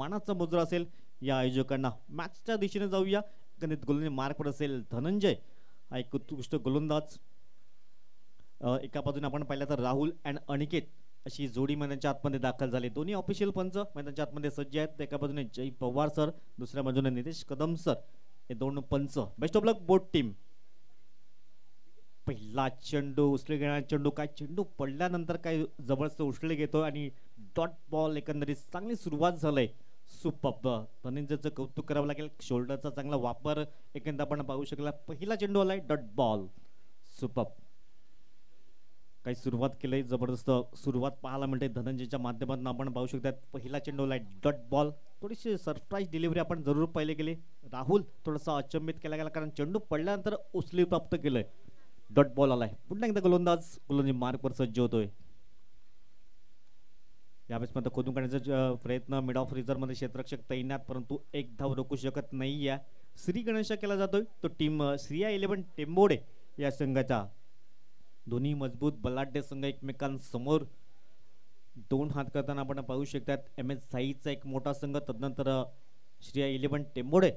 मानाचा मुद्रा असेल या आयोजकांना. मॅचच्या दिशेने जाऊया. गणित गोलंदाजी मार्कवर असेल धनंजय हा एक उत्कृष्ट गोलंदाज. एका बाजूने आपण पाहिलं तर राहुल अँड अनिकेत अशी जोडी मैदानाच्या आतमध्ये दाखल झाली. दोन्ही ऑफिशियल पंच मैदानाच्या आतमध्ये सज्ज आहेत. एका बाजूने जय पवार सर, दुसऱ्या बाजूने नितेश कदम सर, हे दोन पंच. Best of luck both team. पहिला चेंडू उचले घेणारा चेंडू, काय चेंडू पडल्यानंतर काय जबरदस्त उचले घेतो आणि डॉट बॉल. एकंदरीत चांगली सुरुवात झालंय. सुपर्ब. धनंजयचं कौतुक करावं लागेल. शोल्डरचा चांगला वापर एकंदर आपण पाहू शकला. पहिला चेंडू आलाय डॉट बॉल. सुपर्ब. काही सुरुवात केली, जबरदस्त सुरुवात पाहायला मिळते धनंजयच्या माध्यमातून आपण पाहू शकतात. पहिला चेंडू आलाय डॉट बॉल. थोडीशी सरप्राईज डिलिव्हरी आपण जरूर पाहिले गेली. राहुल थोडासा अचंबित केला गेला कारण चेंडू पडल्यानंतर उचली प्राप्त केलंय. डॉट बॉल आलाय. पुन्हा एकदा गोलंदाजी मार्कवर सज्ज होतोय. यावेळेस मध्ये खोदून काढण्याचा प्रयत्न. मिड ऑफ रिझर्व मध्ये क्षेत्ररक्षक तैनात, परंतु एक धाव रोखू शकत नाहीये. श्री गणेश केला जातोय तो टीम श्रिया 11 टेंबोडे या संघाचा. दोन्ही मजबूत बलाढ्य संघ एकमेकांसमोर दोन हात करताना आपण पाहू शकतात. एम एस साईचा एक मोठा संघ, तदनंतर श्रिया 11 टेंबोडे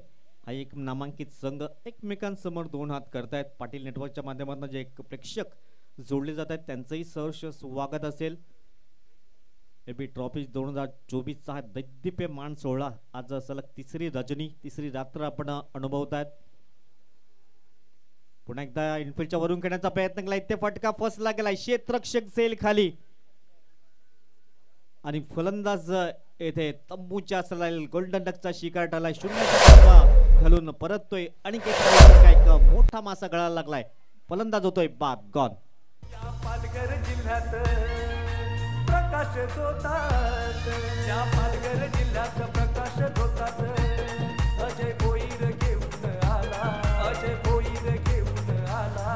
हा एक नामांकित संघ एकमेकांसमोर दोन हात करतायत. पाटील नेटवर्कच्या माध्यमातून जे एक प्रेक्षक जोडले जात आहेत त्यांचंही सहर्ष स्वागत असेल. एबी ट्रॉफी 2024 हा दैदिप्यमान सोहळा आज सलग तिसरी रजनी, तिसरी रात्र आपण अनुभवतायत. पुन्हा एकदा इनफिल्डच्या वरून खेळण्याचा प्रयत्न केला. इथे फटका फसला गेलाय. क्षेत्ररक्षक सेल खाली आणि फलंदाज येथे तंबूच्या गोल्डन डकचा शिकार टाळलाय. शून्याचा घालून परततोय आणि एक मोठा मासा गळायला लागलाय. फलंदाज होतोय बाद. गॉन. पालघर जिल्ह्यात प्रकाश होतात, या पालघर जिल्ह्यात प्रकाश होतात. अजय भोईर घेऊन आला, अजय भोईर घेऊन आला.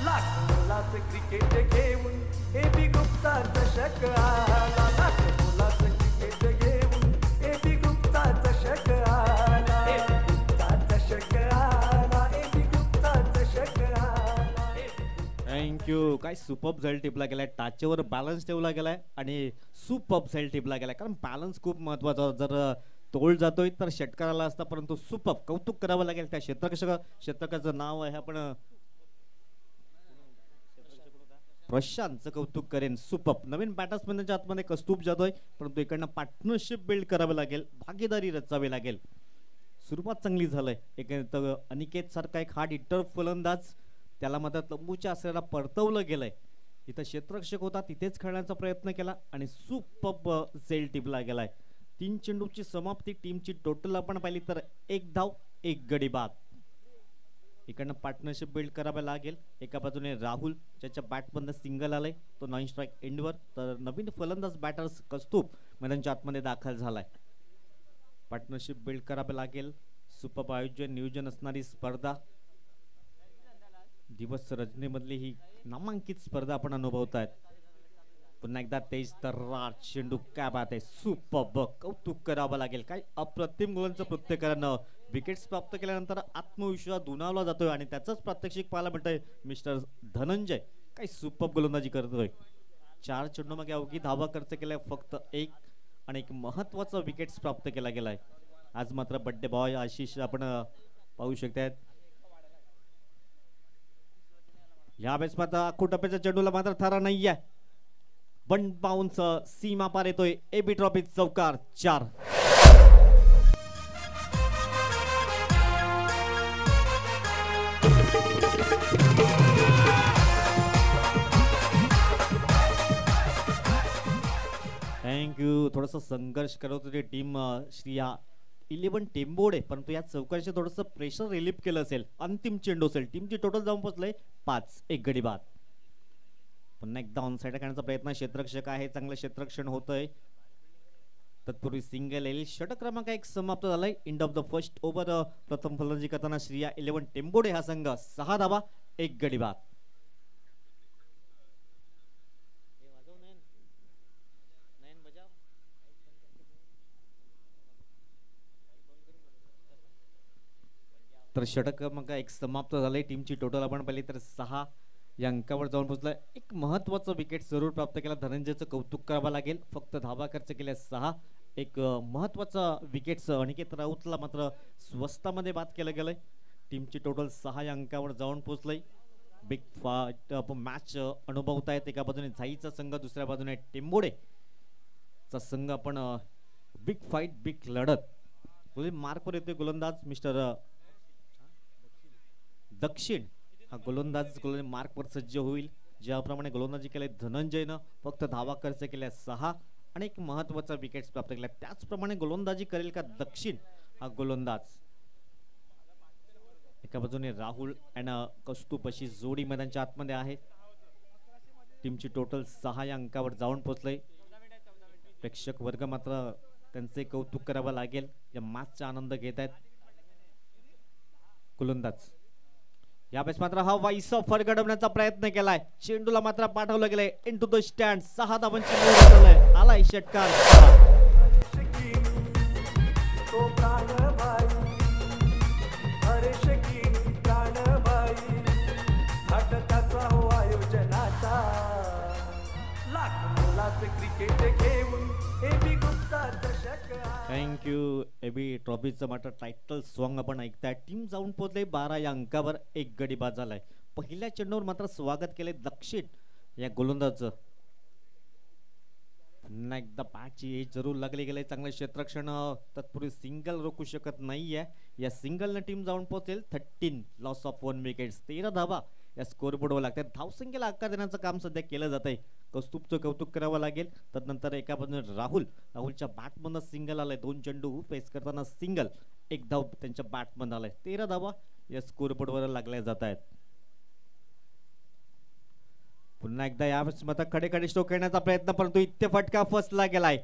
लाख क्रिकेट घेऊन एबी गुप्ता चषक आला. लाख क्रिकेट घेऊन एबी गुप्ता चषक आला. एबी गुप्ता चषक आला, एबी गुप्ता चषक आला. थँक्यू. काय सुपर्ब झेल टिपला गेलाय. टाचेवर बॅलन्स ठेवला गेलाय आणि सुपर्ब झेल टिपला गेलाय. कारण बॅलन्स खूप महत्वाचा. जर तोल जातोय तर षटकाराला असता, परंतु सुपर्ब कौतुक करावं लागेल त्या क्षेत्ररक्षकाचं नाव आहे आपण प्रशांतचं कौतुक करेन. सुपर्ब. नवीन बॅट्समॅनच्या आतमध्ये कस्तूप जातोय, परंतु इकडनं पार्टनरशिप बिल्ड करावी लागेल, भागीदारी रचावी लागेल. सुरुवात चांगली झालंय. एक अनिकेत सारखा एक हार्ड हिटर फलंदाज, त्याला मात्र तंबूच्या आसऱ्याला परतवलं गेलंय. इथं क्षेत्ररक्षक होता तिथेच खेळण्याचा प्रयत्न केला आणि सुपर्ब झेल टिपला गेलाय. 3 चेंडूची समाप्ती. टीमची टोटल आपण पाहिली तर 1 धाव 1 गडी बाद. इकडनं पार्टनरशिप बिल्ड करावे लागेल. एका बाजूने राहुल ज्याच्या बॅटबंद सिंगल आलंय तो 9 स्ट्राइक एंडवर, तर नवीन फलंदाज बॅटर्स कस्तूप मैदानाच्या आतमध्ये दाखल झालाय. पार्टनरशिप बिल्ड करावे लागेल. सुपर्ब आयोजन नियोजन असणारी स्पर्धा, दिवस रजनीमधली ही नामांकित स्पर्धा आपण अनुभवतायत. पुन्हा एकदा तेज तर्रार चेंडू. काय बात आहे. सुपर्ब. कौतुक करावं लागेल. काय अप्रतिम गोलांचं प्रत्येकानं विकेट्स प्राप्त केल्यानंतर आत्मविश्वास दुणावला जातोय आणि त्याचंच प्रात्यक्षिक पाहायला मिळतंय मिस्टर धनंजय. काय सुपर्ब गोलंदाजी करतोय. 4 चेंडू मागे अवघी धावा खर्च केलाय, फक्त 1 आणि एक महत्वाचा विकेट्स प्राप्त केला गेलाय. आज मात्र बड्डे बॉय आशिष आपण पाहू शकतायत. या वेळेस मात्र आखूटप्प्याच्या चेंडूला मात्र थारा नाहीये. वन बाउन्स सीमा पार येतोय. एबी ट्रॉफी चौकार 4. थँक्यू. थोडस संघर्ष करत होती टीम श्रिया 11 टेंबोडे, परंतु या चौकाशी थोडंसं प्रेशर रिलीफ केलं असेल. अंतिम चेंडू असेल. टीमची टोटल जाऊन पोहोचलंय 5 1 गडी बाद. पुन्हा एकदा ऑन साइड करण्याचा प्रयत्न. क्षेत्ररक्षक आहे, चांगलं क्षेत्ररक्षण होतंय. तत्पूर्वी सिंगल येईल. षटक क्रमांक 1 समाप्त झालाय. End of the first over. प्रथम फलंदाजी करताना श्रिया 11 टेंबोडे हा संघ 6 धावा 1 गडी बाद. तर षटक क्रमांक 1 समाप्त झाले. टीमची टोटल आपण पाहिली तर 6 या अंकावर जाऊन पोहोचलाय. एक महत्वाचं विकेट जरूर प्राप्त केला. धनंजयचं कौतुक करावं लागेल. फक्त धावा खर्च केल्या 6 एक महत्वाचा विकेट अनिकेत राऊतला मात्र स्वस्तामध्ये बाद केलं गेलंय. टीमची टोटल 6 अंकावर जाऊन पोहोचलंय. बिग फाईट मॅच अनुभवतायत. एका बाजूने झाईचा संघ, दुसऱ्या बाजूने टेंबोडे चा संघ. आपण बिग फाईट बिग लढत मार्कवर येतोय गोलंदाज मिस्टर दक्षिण. हा गोलंदाज मार्कवर सज्ज होईल. ज्याप्रमाणे गोलंदाजी केले धनंजयनं फक्त धावा खर्च केल्या 6 आणि एक महत्वाचा विकेट प्राप्त केला. त्याचप्रमाणे गोलंदाजी करेल का दक्षिण हा गोलंदाज. एका बाजूने राहुल आणि कौस्तुभ अशी जोडी मैदानाच्या आतमध्ये आहे. टीमची टोटल 6 अंकावर जाऊन पोहोचले. प्रेक्षक वर्ग मात्र त्यांचे कौतुक करावं लागेल. या मॅचचा आनंद घेत आहेत गोलंदाज. यावेळेस मात्र हा वाईस ऑफ घडवण्याचा प्रयत्न केलाय. चेंडूला मात्र पाठवलं गेलंय इनटू द स्टँड. 6 धावांची मोड उठवलंय. आलाय षटकार. तो प्राणबाई हर्षकिनी प्राणबाई थाट त्याचा हो आयोजनाचा लाख मोलाचं क्रिकेट घेऊन एबी गुप्ता चषक. थँक्यू. एबी ट्रॉफीचं मात्र टायटल सॉन्ग आपण ऐकताय. टीम जाऊन पोहोचले 12 या अंकावर. एक गडी बाद झालाय. पहिल्या चेंडूवर मात्र स्वागत केले दक्षिण या गोलंदाजचं. पुन्हा एकदा बॅटची एज जरूर लागली गेले. चांगले क्षेत्ररक्षण. तत्पूर्वी सिंगल रोखू शकत नाहीये. या सिंगलने टीम जाऊन पोहोचेल 13 लॉस ऑफ 1 विकेट्स. 13 धावा या स्कोर बोर्डवर लागतात. धावसंख्येला आकार देण्याचं काम सध्या केलं जात आहे. कौस्तुभचं कौतुक करावं लागेल. तदनंतर एका बाजूने राहुलच्या बॅटमधनं सिंगल आलंय. 2 चेंडू फेस करताना सिंगल. 1 धाव त्यांच्या बॅटमधून आलाय. 13 धावा या स्कोर बोर्डवर लागल्या जात आहेत. पुन्हा एकदा यावेळेस मात्र खडे स्ट्रोक खेळण्याचा प्रयत्न, परंतु इथे फटका फसला गेलाय.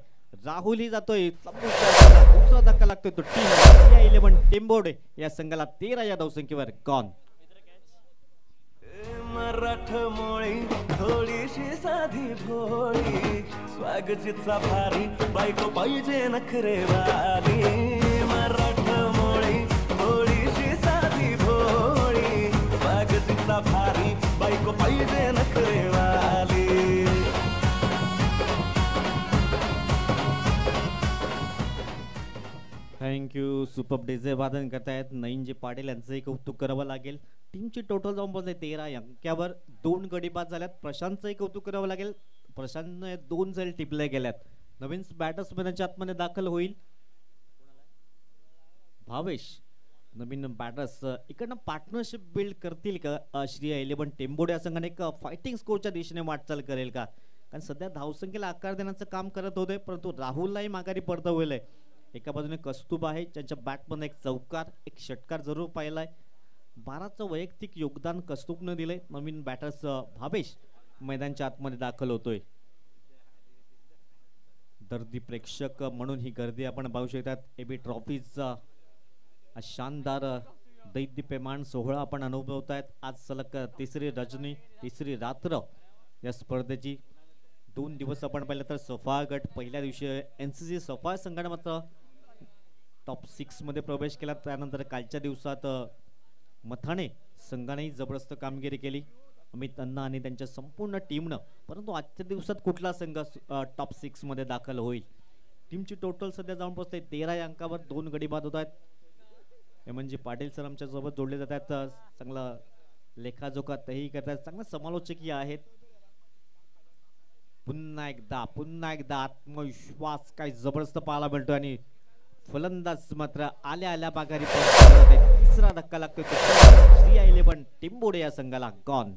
राहुल ही जातोय. दुसरा धक्का लागतोय तो टीम 11 टेंबोडे या संघाला. 13 या धावसंख्येवर गॉन. मराठमोळी थोडीशी साधी भोळी स्वागतीचा भारी बायको पाहिजे नखरेवाली. मराठमोळी थोडीशी साधी भोळी स्वागतीचा भारी बायको पाहिजे नखरेवाली. थँक्यू. सुपर डीजे वादन करतायत नईनजी पाटील यांचंही कौतुक करावं लागेल. टीमची टोटल जाऊन पोहोचले 13 अंकावर. 2 गडी बाद झाल्यात. प्रशांतचंही कौतुक करावं लागेल. प्रशांतने 2 झेल टिपले गेल्यात. नवीन बॅटर्समॅनच्या आतमध्ये दाखल होईल भावेश. नवीन बॅटर्स इकडनं पार्टनरशिप बिल्ड करतील का श्री 11 टेंबोडे या संघाने. एक फायटिंग स्कोरच्या दिशेने वाटचाल करेल का. कारण सध्या धावसंख्येला आकार देण्याचं काम करत होते, परंतु राहुललाही माघारी पडता होईल. एका बाजूने कौस्तुभ आहे. त्यांच्या बॅटमध्ये एक चौकार एक षटकार जरूर पाहिलाय. 12चं वैयक्तिक योगदान कौस्तुभनं दिलंय. नवीन बॅटर्स भावेश मैदानाच्या आतमध्ये दाखल होतोय. दर्दी प्रेक्षक म्हणून ही गर्दी आपण पाहू शकतात. एबी ट्रॉफीचा शानदार दैदिप्यमान सोहळा आपण अनुभवतायत. आज सलग तिसरी रजनी तिसरी रात्र या स्पर्धेची. 2 दिवस आपण पाहिलं तर सफा गट पहिल्या दिवशी NCC सफा संघाने मात्र टॉप 6 मध्ये प्रवेश केला. त्यानंतर कालच्या दिवसात मथाणे संघानेही जबरदस्त कामगिरी केली. अमित अण्णा आणि त्यांच्या संपूर्ण टीमनं. परंतु आजच्या दिवसात कुठला संघ टॉप 6 मध्ये दाखल होईल. टीमची टोटल सध्या जाऊन पोहोचते 13 या अंकावर. 2 गडी बाद होत आहेत. म्हणजे पाटील सर आमच्या सोबत जोडले जातात. चांगला लेखाजोखा तेही करतात. चांगला समालोचकही आहेत. पुन्हा एकदा आत्मविश्वास काय जबरदस्त पाहायला मिळतो. आणि फलंदाज मात्र आल्या माघारी. तिसरा धक्का लागतो. श्री 11 टेंबोडे या संघाला गॉन.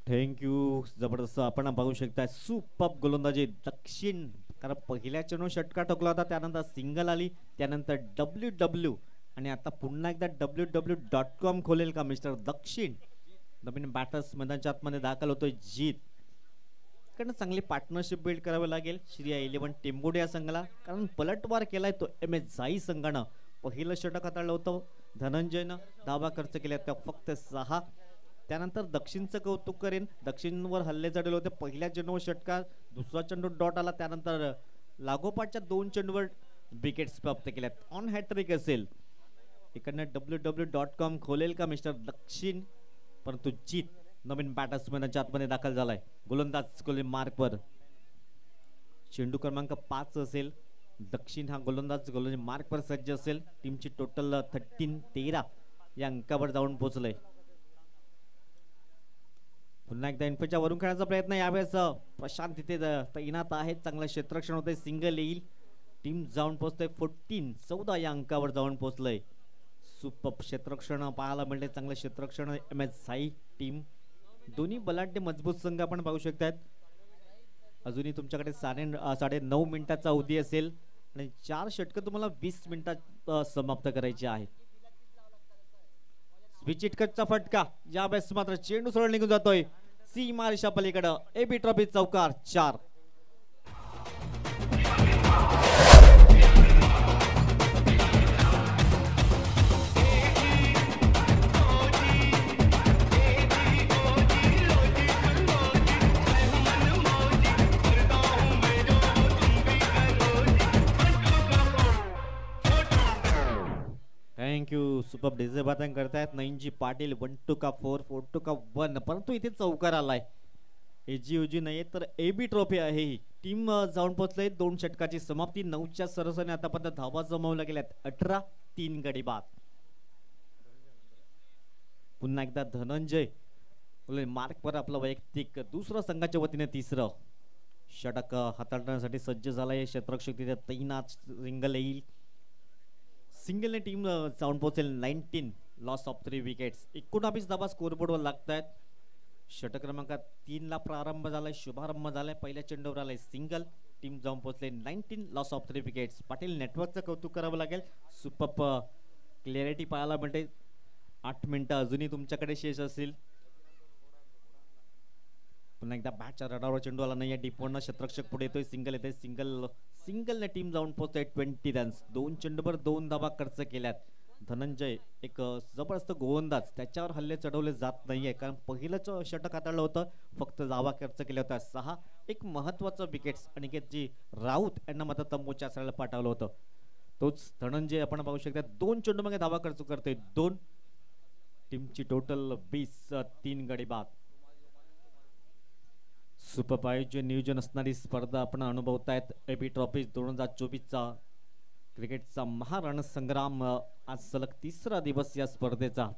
थँक्यू. जबरदस्त आपण पाहू शकता. सुपर गोलंदाजी दक्षिण. कारण पहिल्या चेंडू षटकार ठोकला होता. त्यानंतर सिंगल आली. त्यानंतर WW आणि आता पुन्हा एकदा www.com खोलेल का मिस्टर दक्षिण. नवीन बॅटर्स मैदानाच्या आतमध्ये दाखल होतोय जीत. कडनं चांगली पार्टनरशिप बिल्ड करावी लागेल श्री 11 टेंबोडे या संघाला. कारण पलटवार केलाय तो MS झाई संघानं. पहिलं षटक हाताळलं होतं धनंजयनं धावा खर्च केल्या त्या फक्त 6. त्यानंतर दक्षिणचं कौतुक करेन. दक्षिणवर हल्ले चढवले होते पहिल्या चेंडूवर षटकार, दुसरा चेंडू डॉट आला, त्यानंतर लागोपाठच्या 2 चेंडूवर विकेट्स प्राप्त केल्यात. ऑन हॅट्रिक असेल. इकडनं www.com खोलेल का मिस्टर दक्षिण, परंतु जीत नवीन बॅटर्समॅनच्या आतमध्ये दाखल झालाय. गोलंदाज मार्कवर चेंडू क्रमांक 5 असेल. दक्षिण हा गोलंदाज मार्कवर सज्ज असेल. टीमची टोटल 13 या अंकावर जाऊन पोहोचलंय. पुन्हा एकदा इनफेच्या वरून खेळण्याचा प्रयत्न. यावेळेस प्रशांत तिथे तैनात आहे. चांगलं क्षेत्ररक्षण होतंय. सिंगल येईल. टीम जाऊन पोहोचतोय 14 या अंकावर जाऊन पोहोचलंय. सुपर क्षेत्ररक्षण पाहायला मिळते. चांगलं क्षेत्ररक्षण MS साई टीम. दोन्ही बलाढ्य मजबूत संघ आपण पाहू शकतात. अजूनही तुमच्याकडे 9.5 मिनिटाचा अवधी असेल आणि 4 षटकं तुम्हाला 20 मिनिटात समाप्त करायची आहेत. विचिटकटचा फटका. यावेळेस मात्र चेंडू सरळ निघून जातोय सीमा रेषा पलीकडं. AB ट्रॉफी चौकार 4. थँक्यू. सुपर डिझे बातंग करतायत नईनजी पाटील. 1-2 का 4, 4-2 का 1, परंतु इथे चौकार आलाय. AGOG नाही तर AB ट्रॉफी आहे ही. टीम जाऊन पोहोचले. 2 षटकाची समाप्ती. 9च्या सरसाने आतापर्यंत धावा जमवल्या गेल्यात 18. 3 गडी बाद. पुन्हा एकदा धनंजय मार्कवर आपलं वैयक्तिक दुसरं, संघाच्या वतीने 3रं षटक हाताळण्यासाठी सज्ज झालाय. क्षेत्ररक्षक तिथे तैनात. सिंगल येईल. सिंगलने टीम जाऊन पोहोचेल 19. Loss of 3 wickets. 19 धावा स्कोरबोर्डवर लागत आहेत. षटक क्रमांक 3 ला प्रारंभ झालाय. शुभारंभ झालाय. पहिल्या चेंडूवर आलाय सिंगल. टीम जाऊन पोहोचले 19. Loss of 3 wickets. पाटील नेटवर्कचं कौतुक करावं लागेल. सुपर क्लिअरिटी पाहायला मिळते. 8 मिनिटं अजूनही तुमच्याकडे शेष असतील. पुन्हा एकदा बॅटच्या रडावर चेंडू आला नाही. डीपवरनं क्षेत्ररक्षक पुढे येतोय. सिंगल येते. सिंगलने टीम जाऊन पोहोचतोय 20 रन्स. 2 चेंडूवर 2 धावा खर्च केल्यात. धनंजय एक जबरदस्त गोलंदाज. त्याच्यावर हल्ले चढवले जात नाहीये कारण पहिलंच षटक हाताळलं होतं. फक्त धावा खर्च केल्या होत्या 6. एक महत्वाचं विकेट्स अनिकेतजी राऊत यांना मात्र तंबूच्या आसराला पाठवलं होतं. तोच धनंजय आपण पाहू शकता. 2 चेंडू मागे धावा खर्च करतोय 2. टीमची टोटल 20. 3 गडी बाद. सुपर आयोजन नियोजन असणारी स्पर्धा आपण अनुभवतायत. AB ट्रॉफी 2024चा क्रिकेटचा महारणसंग्राम. आज सलग 3रा दिवस या स्पर्धेचा.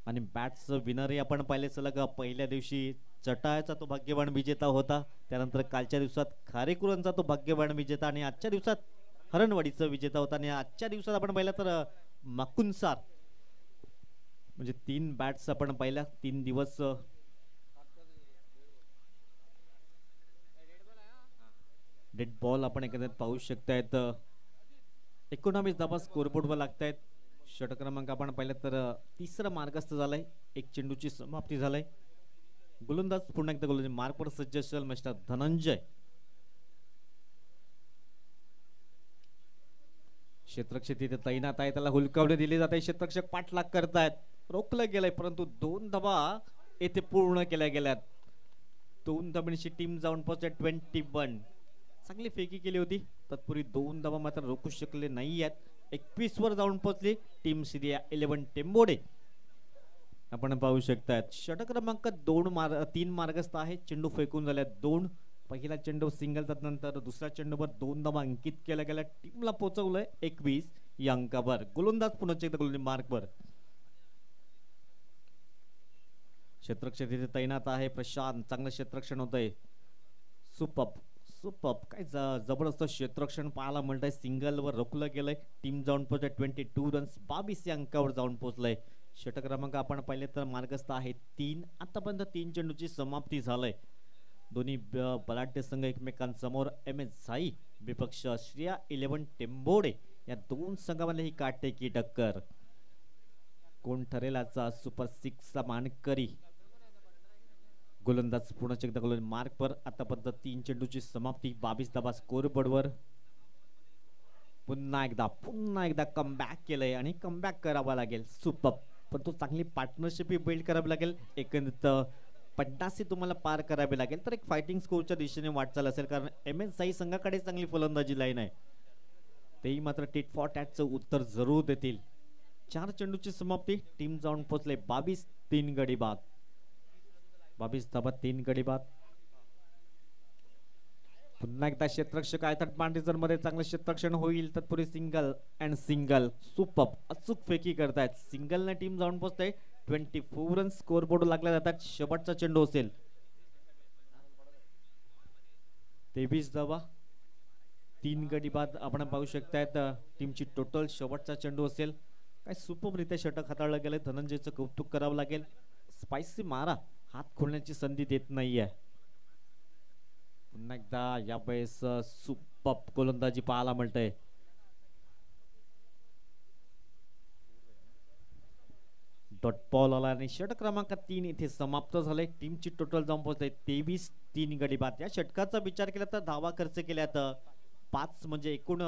आणि बॅट्स विनरही आपण पाहिले. सलग पहिल्या दिवशी चटाळ्याचा तो भाग्यवान विजेता होता. त्यानंतर कालच्या दिवसात खारेकुरांचा तो भाग्यवान विजेता आणि आजच्या दिवसात हरणवाडीचा विजेता होता. आणि आजच्या दिवसात आपण पाहिलं तर माकुनसार म्हणजे 3 बॅट्स आपण पाहिल्या. 3 दिवस डेड बॉल आपण एकंदरीत पाहू शकतायत. 19 धावा स्कोरबोर्डवर लागतायत. षटक क्रमांक आपण पाहिलं तर 3रं मार्गस्थ झालंय. 1 चेंडूची समाप्ती झालंय. गोलंदाज पुन्हा एकदा गोलंदाज मार्कवर सज्ज असेल मिस्टर धनंजय. क्षेत्ररक्षक तिथे तैनात आहे. त्याला हुलकावणी दिली जाते. क्षेत्ररक्षक पाठलाग करतायत. रोखलं गेलंय परंतु 2 धावा येथे पूर्ण केल्या गेल्यात. 2 धावांची टीम जाऊन पोहोचते 21. चांगली फेकी केली होती. तत्पूर्वी 2 धावा मात्र रोखू शकले नाही आहेत. 21 वर जाऊन पोहोचली टीम. सिरिया 11 टेंबोडे आपण पाहू शकतात. षटक क्रमांक 3 मार्गस्थ आहे. चेंडू फेकून झाल्या 2. पहिला चेंडू सिंगल. नंतर दुसऱ्या चेंडूवर 2 धावा अंकित केल्या गेल्या. टीमला पोहोचवलंय 21 या अंकावर. गोलंदाज पुन्हा एकदा गोलंदाज मार्कवर. क्षेत्ररक्षक तिथे तैनात आहे. प्रशांत. चांगलं क्षेत्ररक्षण होतंय. सुपर काय जबरदस्त क्षेत्ररक्षण पाहायला मिळतंय. सिंगल वर रोखलं गेलंय. टीम जाऊन पोहोचते 22 रन्स. 22 या अंकावर जाऊन पोहोचलंय. षटक क्रमांक आपण पाहिले तर मार्गस्थ आहे 3. आतापर्यंत 3 चेंडूची समाप्ती झालंय. दोन्ही बलाढ्य संघ एकमेकांसमोर. MS साई विपक्ष श्रिया 11 टेंबोडे. या 2 संघामध्ये ही काटेकी टक्कर. कोण ठरेल आजचा सुपर 6चा मानकरी. गोलंदाज पुन्हा एकदा गोलंदाज मार्कवर. आतापर्यंत 3 चेंडूची समाप्ती. 22 धावा स्कोरबोर्डवर. पुन्हा एकदा कमबॅक केलंय आणि कमबॅक करावा लागेल. सुपर. पण तो चांगली पार्टनरशिप ही बिल्ड करावी लागेल. एकंदरीत 50 तुम्हाला पार करावी लागेल तर एक फायटिंग स्कोरच्या दिशेने वाटचाल असेल, कारण MS साई संघाकडे चांगली फलंदाजी लाईन आहे. तेही मात्र टिट फॉर टॅटचं उत्तर जरूर देतील. 4 चेंडूची समाप्ती. टीम जाऊन पोहोचले 22 3 गडी बाद. 22 धावा 3 गडी बाद. पुन्हा एकदा क्षेत्ररक्षक आहेत बाउंड्रीजर मध्ये चांगलं क्षेत्ररक्षण होईल. तत्पूर्वी सिंगल अँड सिंगल. सुपर. अचूक फेकी करतायत. सिंगलने टीम जाऊन पोहोचते. 24 रन स्कोर बोर्ड लागला जातात. शेवटचा चेंडू असेल. 23 धावा 3 गडी बाद आपण पाहू शकतायत. टीमची टोटल शेवटचा चेंडू असेल. काय सुपररित्या षटक हाताळलं गेलं. धनंजयचं कौतुक करावं लागेल. स्पायसी मारा हात खोलण्याची संधी देत नाहीये. पुन्हा एकदा यावेळेस सुपर गोलंदाजी पाहायला मिळतंय. डॉट बॉल आला आणि षटक क्रमांक 3 इथे समाप्त झाले. टीमची टोटल जाऊन पोहोचते 23 3 गडी बाद. या षटकाचा विचार केला तर धावा खर्च केल्यात 5 म्हणजे एकूण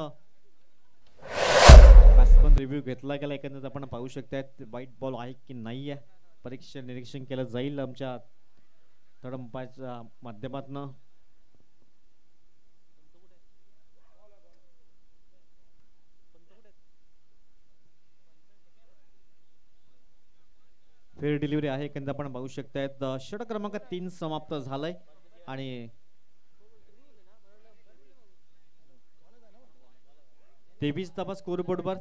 बॅट्समन रिव्ह्यू घेतला गेला. एकंदरीत आपण पाहू शकतायत वाईट बॉल आहे की नाही आहे परीक्षा निरीक्षण केलं जाईल आमच्या तडंपाच्या माध्यमातून. फेअर डिलिव्हरी आहे एकंदर आपण पाहू शकतायत. षटक क्रमांक 3 समाप्त झालाय आणि 23 धावा स्कोर बोर्डवर.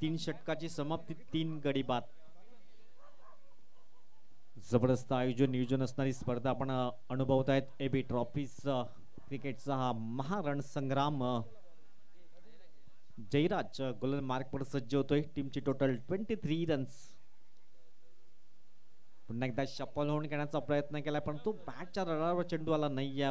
3 षटकाची समाप्ती 3 गडी बाद. जबरदस्त आयोजन नियोजन असणारी स्पर्धा आपण अनुभवत आहेत. AB ट्रॉफीज क्रिकेटचा हा महारण संग्राम. जयराज गोलन मार्कवर सज्ज होतोय. टीमची टोटल 23 रन्स. पुन्हा एकदा शपल होऊन घेण्याचा प्रयत्न केला पण तो बॅटच्या रडावर चेंडू आला नाही. या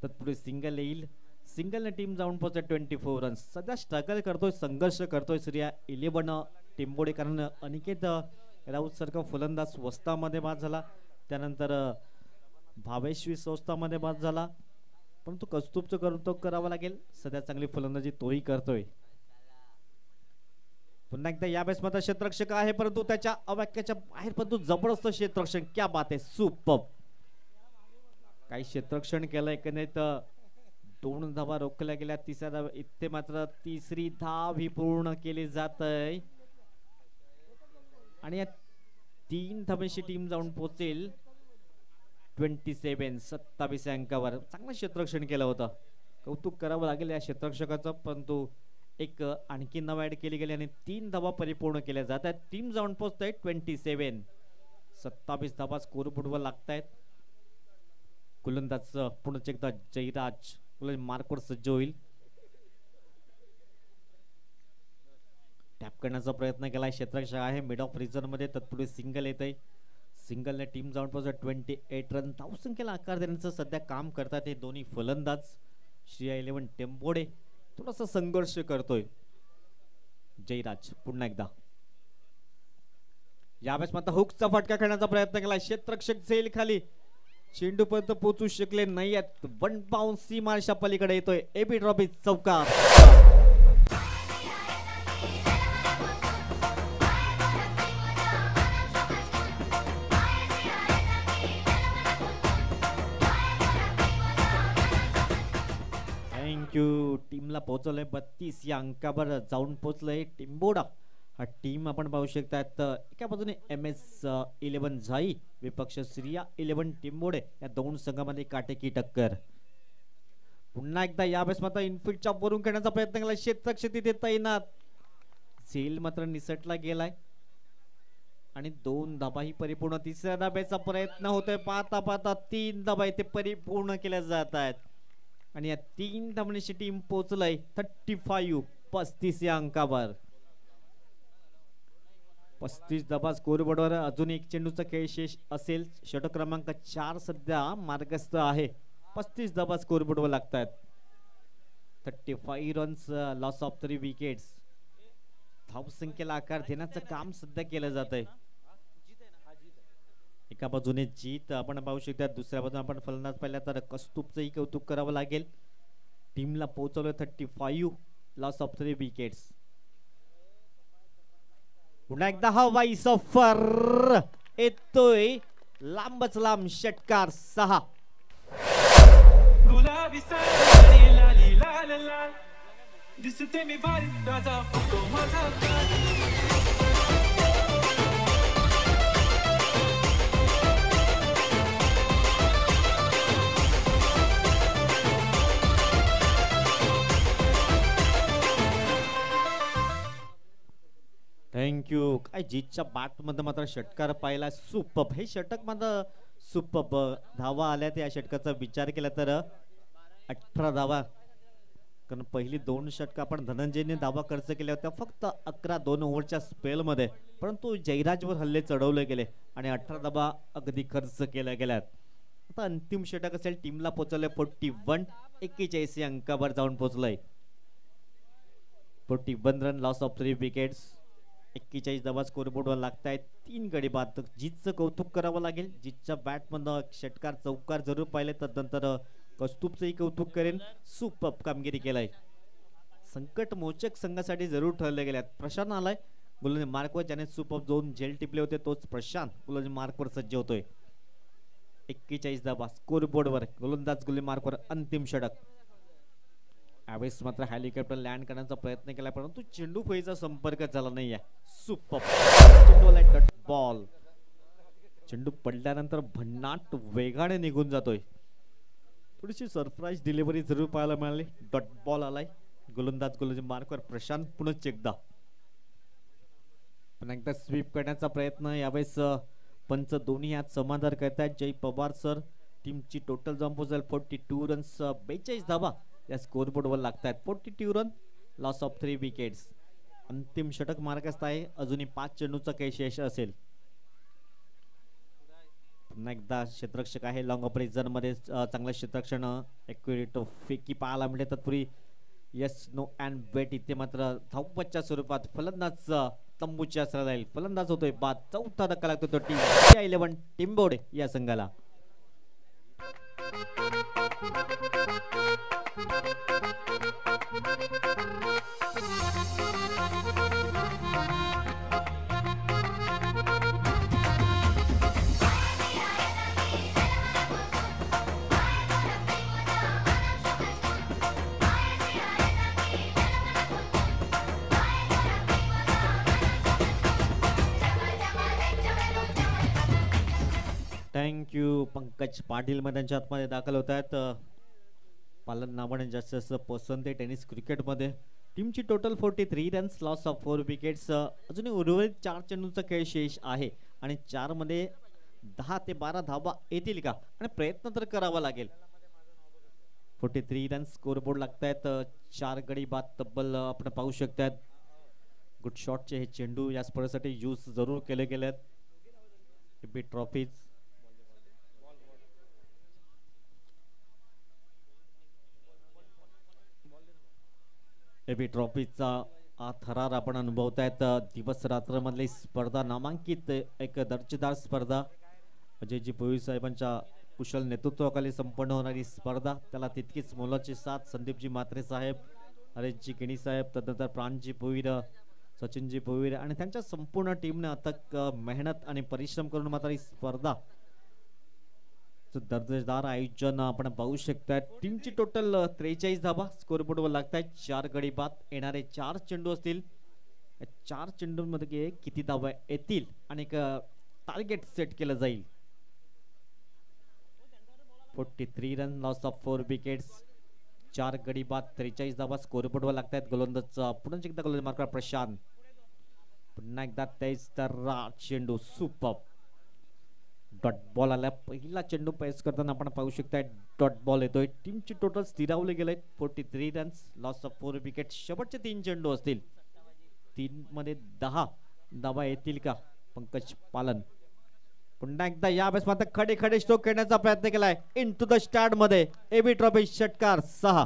तत्पूर्वी सिंगल येईल. सिंगलने टीम जाऊन पोहोचते 24 रन्स. सध्या स्ट्रगल करतोय, संघर्ष करतोय सूर्या 11 टिंबोडे, कारण अनिकेत राऊत सारखा फलंदाज स्वस्तामध्ये बाद झाला. त्यानंतर भावेश संस्थामध्ये बाद झाला. पण तो कौतुकचं कौतुक करावं लागेल. सध्या चांगली फलंदाजी तोही करतोय. पुन्हा एकदा या बेस मध्ये क्षेत्ररक्षक आहे परंतु त्याच्या अवाक्याच्या बाहेर परंतु जबरदस्त क्षेत्ररक्षण. क्या बात आहे. सुपर. काही क्षेत्ररक्षण केलं. एकंदरीत 2 धावा रोखल्या गेल्या. तिसऱ्या धावा इथे मात्र तिसरी धाव ही पूर्ण केली जात आहे आणि या 3 धावेशी टीम जाऊन पोहोचेल 27 अंकावर. चांगलं क्षेत्ररक्षण केलं होतं. कौतुक करावं लागेल या क्षेत्ररक्षकाचं. परंतु एक आणखी नाव ऍड केली गेली आणि 3 धावा परिपूर्ण केल्या जात आहेत. टीम जाऊन पोहोचतायत 27 धावा स्कोर बोर्डवर लागतायत. गोलंदाज पुन्हा एकदा जयराज मार्कवर सज्ज होईल. टॅप करण्याचा प्रयत्न केला. क्षेत्ररक्षक आहे मिड ऑफ रिझन मध्ये. तत्पूर्वी सिंगल येत आहे. सिंगलने टीम जाऊन पोहोचत 28 रन. धावसंख्येला आकार देण्याचं सध्या काम करतात हे दोन्ही फलंदाज. श्रिया 11 टेंबोडे थोडासा संघर्ष करतोय. जयराज पुन्हा एकदा यावेळेस मात्र हुकचा फटका खेळण्याचा प्रयत्न केला. क्षेत्ररक्षक झेल खाली. चेंडू पर्यंत पोहोचू शकले नाही आहेत. 1 बाउन्स सीमारेषा पलीकडे येतोय. AB ट्रॉफी चौकार. थँक्यू. टीमला पोहोचवलंय 32 या अंकावर जाऊन पोहोचलंय टिंबोडा. हा टीम आपण पाहू शकतात. एका बाजूने MS 11 झाई, विपक्ष श्रिया 11 टिंबोडे. या 2 संघामध्ये काटेकी टक्कर. पुन्हा एकदा यावेळेस मात्र इनफिल्डच्या वरून खेळण्याचा प्रयत्न केला. क्षेत्ररक्षक तिथे तैनात. झेल मात्र निसटला गेलाय आणि 2 धाबाही परिपूर्ण. तिसऱ्या धाब्याचा प्रयत्न होतोय. पाहता पाहता 3 धाबा इथे परिपूर्ण केल्या जात आहेत आणि या 3 धावण्याची टीम पोहोचलाय 35 या अंकावर. 35 धाबा स्कोर बोर्डवर. अजून एक चेंडूचा खेळ शेष असेल. षटक क्रमांक 4 सध्या मार्गस्थ आहे. 35 धाबा स्कोर बोर्डवर लागतात. 35 रन्स. Loss of 3 wickets. धावसंख्येला आकार देण्याचं काम सध्या केलं जात आहे. एका बाजूने जीत आपण पाहू शकता. दुसऱ्या बाजूने आपण फलंदाज पाहिला तर कस्तुबचंही कौतुक करावं लागेल. टीमला पोहोचवलं 35. Loss of 3 wickets. पुन्हा एकदा हवाई सफर येतोय लांबच लांब षटकार 6. गुलाबी साडी लाली लाल लाल दिसते मी भारी ताजा फोटो माझा थँक्यू. काय जीतच्या बॅट मध्ये मात्र षटकार पाहिला सुपर. हे षटक मात्र सुपर. धावा आल्या त्या षटकाचा विचार केला तर 18 धावा. कारण पहिली 2 षटक आपण धनंजयने धावा खर्च केल्या होत्या फक्त 11 2 ओव्हरच्या स्पेल मध्ये, परंतु जयराजवर हल्ले चढवले गेले आणि 18 धावा अगदी खर्च केल्या गेल्यात. आता अंतिम षटक असेल. टीमला पोहोचवले 41. 41 अंकावर जाऊन पोहोचलंय. 41 रन लॉस ऑफ 3 विकेट्स. 41 धावा स्कोरबोर्डवर लागतायत. 3 गडी बाद. जीतचं कौतुक करावं लागेल. जीतच्या बॅटमधनं षटकार चौकार जरूर पाहिले तर नंतर कौस्तुभचंही कौतुक करेन. सुपर कामगिरी केलाय. संकट मोचक संघासाठी जरूर ठरले गेल्यात. प्रशांत आलाय गोलंदाज मार्कवर. ज्याने सुपर 2 झेल टिपले होते तोच प्रशांत गोलंदाज मार्कवर सज्ज होतोय. 41 धावा स्कोरबोर्डवर. गोलंदाज गोलंदाज मार्कवर अंतिम षटक. यावेळेस मात्र हेलिकॉप्टर लँड करण्याचा प्रयत्न केला परंतु चेंडू फळीचा संपर्क झाला नाहीये. सुपर चेंडूला डॉट बॉल. चेंडू पडल्यानंतर भन्नाट वेगाने निघून जातोय. थोडीशी सरप्राईज डिलिव्हरी जरूर पाहायला मिळाली. डॉट बॉल आलाय. गोलंदाज गोलंदाज मार्कवर प्रशांत पुन्हा एकदा. पुन्हा एकदा स्वीप करण्याचा प्रयत्न. यावेळेस पंच दोन्ही हात समाधान करतायत. जय पवार सर. टीमची टोटल जाऊन पोहोचेल 42 रन्स. 42 धावा या स्कोरबोर्डवर लागतायत. 42 रन लॉस ऑफ 3 विकेट्स. अंतिम षटक मार्गस्थ आहे. अजूनही 5 चेंडूचा काही शेष असेल. पुन्हा एकदा क्षेत्ररक्षक आहे. लॉंग ऑफ रिझन मध्ये चांगलं क्षेत्ररक्षण एक्युरेट फेकी पाहायला मिळते. तत्पूर्वी यस नो अँड बेट. इथे मात्र धावपच्या स्वरूपात फलंदाज तंबूच्या आसरा राहील. फलंदाज होतोय बाद. चौथा धक्का लागतो तो टीम 11 टिंबोडे या संघाला. थँक्यू. पंकज पाटील मैदानाच्या आतमध्ये दाखल होत आहेत. पालन नावाने जास्त पसंत आहे टेनिस क्रिकेटमध्ये. टीमची total 43 runs loss of 4 wickets. अजूनही उर्वरित 4 चेंडूंचा खेळ शेष आहे आणि 4 मध्ये 10 ते 12 धावा येतील का आणि प्रयत्न तर करावा लागेल. 43 रन्स स्कोरबोर्ड लागतायत. 4 गडी बाद तब्बल आपण पाहू शकतात. गुड शॉटचे हे चेंडू या स्पर्धेसाठी यूज जरूर केले गेलेत. बी ट्रॉफीज एबी ट्रॉफीचा थरार आपण अनुभवतायत. दिवस रात्र मधली स्पर्धा नामांकित एक दर्जेदार स्पर्धा. अजयजी भोईर साहेबांच्या कुशल नेतृत्वाखाली संपन्न होणारी स्पर्धा. त्याला तितकीच मोलाची साथ संदीपजी म्हात्रे साहेब, हरेशजी किणी साहेब, तदनंतर प्राणजी भोईर, सचिनजी भोईर आणि त्यांच्या संपूर्ण टीमने अथक मेहनत आणि परिश्रम करून मात्र ही स्पर्धा दर्जेदार आयोजन आपण पाहू शकता. टीमची टोटल 43 धावा स्कोरबोर्डवर लागतायत. 4 गडी बाद. येणारे 4 चेंडू असतील. 4 चेंडूंमध्ये किती धावा येतील आणि एक टार्गेट सेट केलं जाईल. 43 रन लॉस ऑफ 4 विकेट्स. 4 गडी बाद. 43 धावा स्कोरबोर्डवर लागतायत. गोलंदाज पुन्हा एकदा गोलंदाज मार्कर प्रशांत. पुन्हा एकदा 23 चेंडू. सुपर डॉट बॉल आला. पहिला चेंडू पेस करताना आपण पाहू शकता डॉट बॉल येतोय. टीमची टोटल स्थिरावले गेले 43 रन्स लॉस ऑफ 4 विकेट. शेवटचे 3 चेंडू असतील. 3 मध्ये 10 धावा येतील का. पंकज पालन पुन्हा एकदा या अभ्यास मात्र खडे खडे स्ट्रोक करण्याचा प्रयत्न केलाय. इन टू द स्टार्ट मध्ये एबी ट्रॉफी षटकार 6.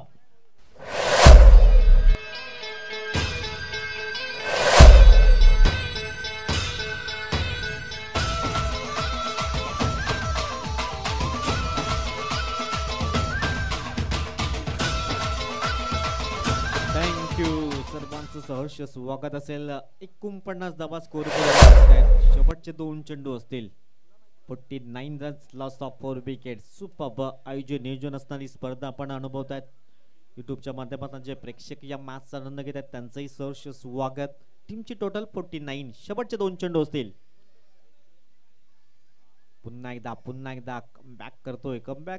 थँक्यू. सहर्ष स्वागत असेल. 49 धावा स्कोर आहेत. शेवटचे 2 चेंडू असतील. 49 runs loss of 4 wicket. Superb आयोजन नियोजन असणारी स्पर्धा आपण अनुभवतायत. युट्यूबच्या माध्यमातून जे प्रेक्षक या मॅचचा आनंद घेत आहेत त्यांचंही सहर्ष स्वागत. टीमची टोटल 49. शेवटचे 2 चेंडू असतील. पुन्हा एकदा कमबॅक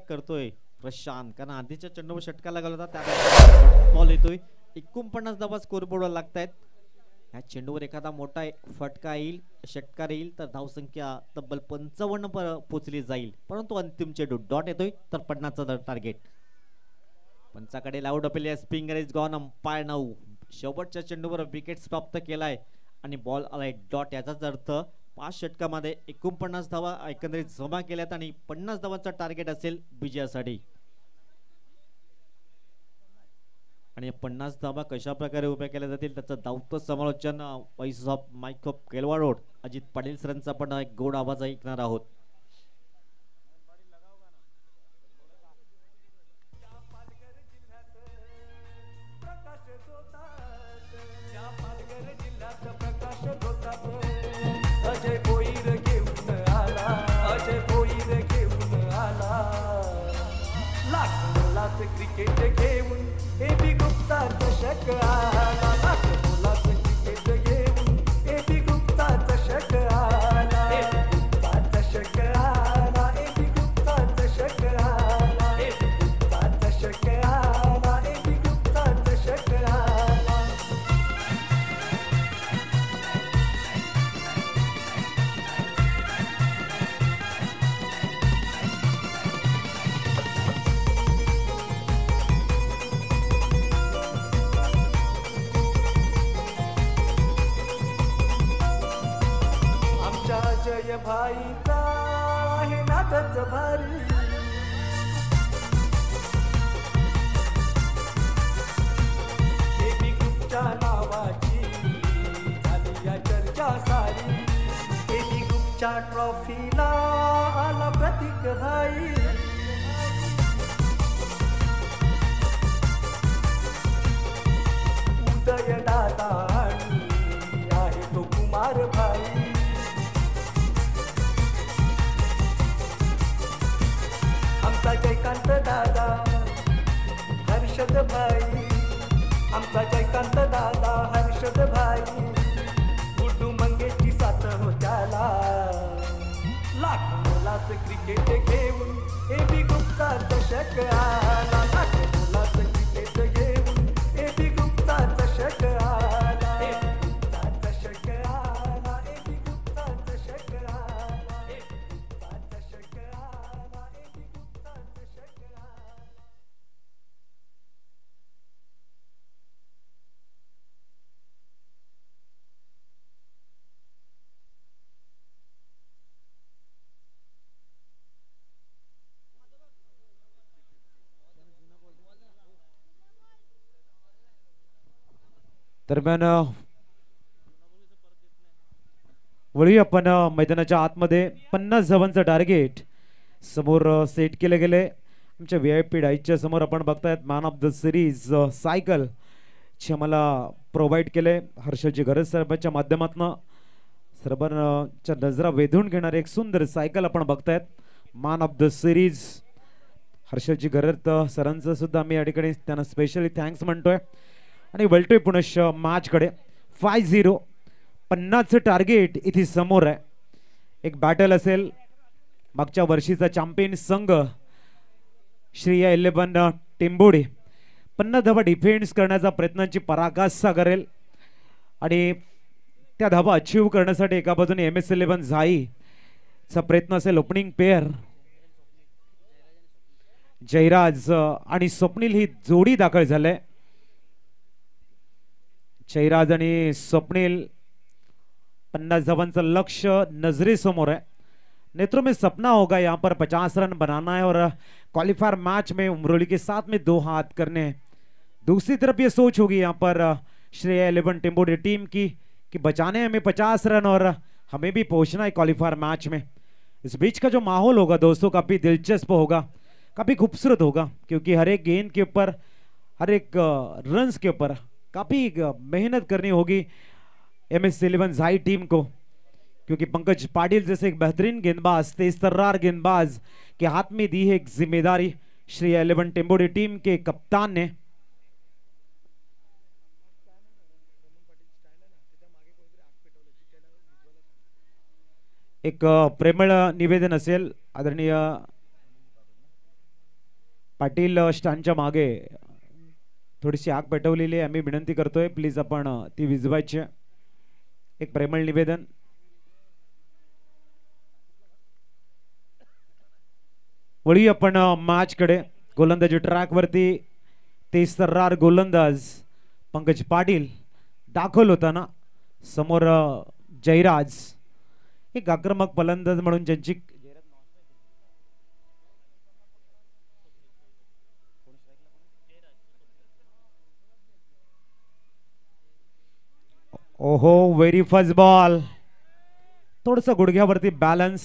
करतोय प्रशांत, कारण आधीच्या चेंडूवर षटका लागला होता त्या बॉल येतोय. 49 धावा स्कोर बोर्डवर लागतायत. या चेंडूवर एखादा मोठा फटका येईल, षटकार येईल तर धावसंख्या तब्बल 55 पोहोचली जाईल, परंतु अंतिम चेंडू डॉट येतोय तर 50चं टार्गेट. पंचाकडे लाऊड अपील. स्पिंगर इज गॉन. अंपायर नाऊ शेवटच्या चेंडूवर विकेट प्राप्त केलाय आणि बॉल आलाय डॉट. याचाच अर्थ 5 षटकामध्ये 49 धावा एकंदरीत जमा केल्यात आणि 50 धावांचा टार्गेट असेल विजयासाठी. आणि 50 धावा कशा प्रकारे उभ्या केल्या जातील त्याचं धावतं समालोचन voice of mike of Kelva road Ajit Patil सरांचा आपण एक गोड आवाज ऐकणार आहोत. अजय भोईर घेऊन आला, अजय भोईर घेऊन आला. लाख मोलाचं क्रिकेट घेऊन एबी गुप्ता चषक आला. लाख मोलाचं क्रिकेट घेऊन एबी गुप्ता चषक आला. एबी गुप्ता चषक आला, एबी गुप्ता चषक आला, एबी गुप्ता चषक आला, एबी गुप्ता चषक आला. जय भाईचा आहे नादच भारी. एबी ग्रुपच्या नावाची झाली या चर्चा सारी. एबी ग्रुपच्या ट्रॉफीला आला प्रतीक भाई. उदय दादा आणि आहे तो कुमार भाई. आमचा जयकांत दादा हर्षद भाई, आमचा जयकांत दादा हर्षद भाई. गुड्डू मंगेशची साथ हो त्याला. लाख मोलाचं क्रिकेट घेऊन एबी गुप्ता चषक आला. लाख मोलाचं क्रिकेट घेऊन एबी गुप्ता चषक आला. एबी गुप्ता चषक आला, एबी गुप्ता चषक आला, एबी गुप्ता चषक आला, एबी गुप्ता चषक आला. दरम्यान वळी आपण मैदानाच्या आतमध्ये 50 धावांचं टार्गेट समोर सेट केले गेले. आमच्या VIP डाईच्या समोर आपण बघतायत man of the series cycle चे आम्हाला प्रोव्हाइड केले हर्षलजी गरज साहेबांच्या माध्यमातून. सर्वांच्या नजरा वेधून घेणारे एक सुंदर सायकल आपण बघतायत. मॅन ऑफ द सिरीज हर्षलजी गरज सरांचं सुद्धा आम्ही या ठिकाणी त्यांना स्पेशली थँक्स म्हणतोय. आणि वळतोय पुनश्च मॅच कडे. 5-0 50चं टार्गेट इथे समोर आहे. एक बॅटल असेल. मागच्या वर्षीचा चॅम्पियन संघ श्रेया 11 टेंबोडे 50 धावा डिफेन्स करण्याचा प्रयत्नांची पराकाष्ठा करेल आणि त्या धावा अचीव करण्यासाठी एका बाजूने MS11 झाई चा प्रयत्न असेल. ओपनिंग पेअर जयराज आणि स्वप्नील ही जोडी दाखल झाले. जयराज आणि स्वप्नील 50 धावांचं लक्ष्य नजरे समोर है. नेत्रों में सपना होगा यहाँ पर 50 रन बनाना है और क्वालिफायर मैच में उमरोली के साथ में 2 हाथ करने हैं. दूसरी तरफ ये सोच होगी यहाँ पर श्रेया 11 टेम्बोडे टीम की कि बचाने हमें 50 रन और हमें भी पहुंचना है क्वालिफायर मैच में. इस बीच का जो माहौल होगा दोस्तों काफी दिलचस्प होगा, काफी खूबसूरत होगा, क्योंकि हर एक गेंद के ऊपर, हर एक रन्स के ऊपर काफी मेहनत करनी होगी MS11 हाई टीम को, क्योंकि पंकज पाटिल जैसे एक बेहतरीन गेंदबाज, तेज तर्रार गेंदबाज के हाथ में दी है एक जिम्मेदारी श्री 11 टेम्बोडी टीम के कप्तान ने। एक प्रेमळ निवेदन असेल आदरणीय पाटील स्टँडच्या मागे थोडीशी आग पेटवलेली आहे, आम्ही विनंती करतोय प्लीज आपण ती विझवायची। एक प्रेमळ निवेदन। वळी आपण मॅच कडे। गोलंदाजी ट्रॅक वरती तेज तर्रार गोलंदाज पंकज पाटील दाखल होताना समोर जयराज एक आक्रमक फलंदाज म्हणून ज्यांची ओहो व्हेरी फर्स्ट बॉल, थोडस गुडघ्यावरती बॅलन्स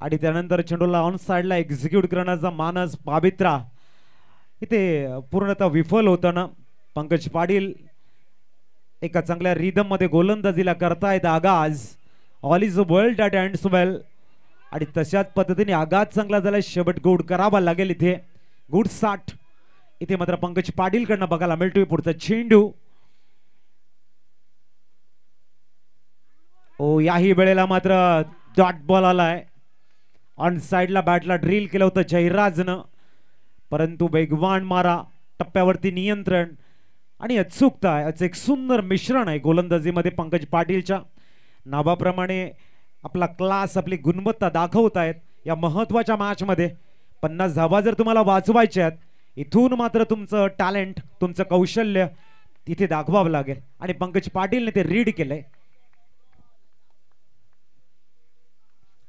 आणि त्यानंतर चेंडूला ऑन साइडला एक्झिक्यूट करण्याचा मानस पावित्रा इथे पूर्णतः विफल होताना पंकज पाटील एका चांगल्या रिदम मध्ये गोलंदाजीला करतायत आगाज। All is well that ends well आणि तशाच पद्धतीने आगाज चांगला झाला, शेवट गुड करावा लागेल इथे। गुड साठ इथे मात्र पंकज पाटील कडनं बघायला मिळतोय। पुढचा चेंडू ओ याही वेळेला मात्र डॉट बॉल आलाय। ऑन साइडला बॅटला ड्रिल केलं होतं जयराजनं, परंतु वेगवान मारा, टप्प्यावरती नियंत्रण आणि अचूकता याचं एक सुंदर मिश्रण आहे गोलंदाजीमध्ये। पंकज पाटीलच्या नावाप्रमाणे आपला क्लास, आपली गुणवत्ता दाखवतायत या महत्वाच्या मॅच मध्ये। 50 धावा जर तुम्हाला वाचवायच्या आहेत, इथून मात्र तुमचं टॅलेंट, तुमचं कौशल्य तिथे दाखवावं लागेल आणि पंकज पाटीलने ते रीड केलंय।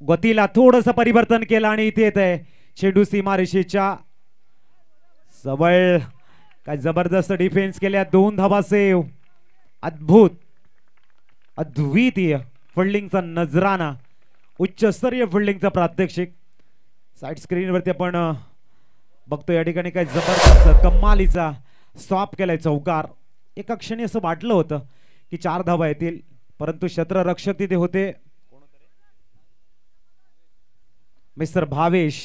गतीला थोडंसं परिवर्तन केलं आणि इथे येत आहे चेंडू सीमारेषेच्या जवळ। काय जबरदस्त डिफेन्स केल्या, 2 धावा सेव, अद्भुत अद्वितीय फिल्डिंगचा नजराना, उच्चस्तरीय फिल्डिंगचा प्रात्यक्षिक साइड स्क्रीन वरती आपण बघतो। या ठिकाणी काय जबरदस्त कमालीचा स्टॉप केलाय चौकार। एका क्षणी असं वाटलं होतं की 4 धावा येतील, परंतु क्षेत्ररक्षक तिथे होते मिस्टर भावेश,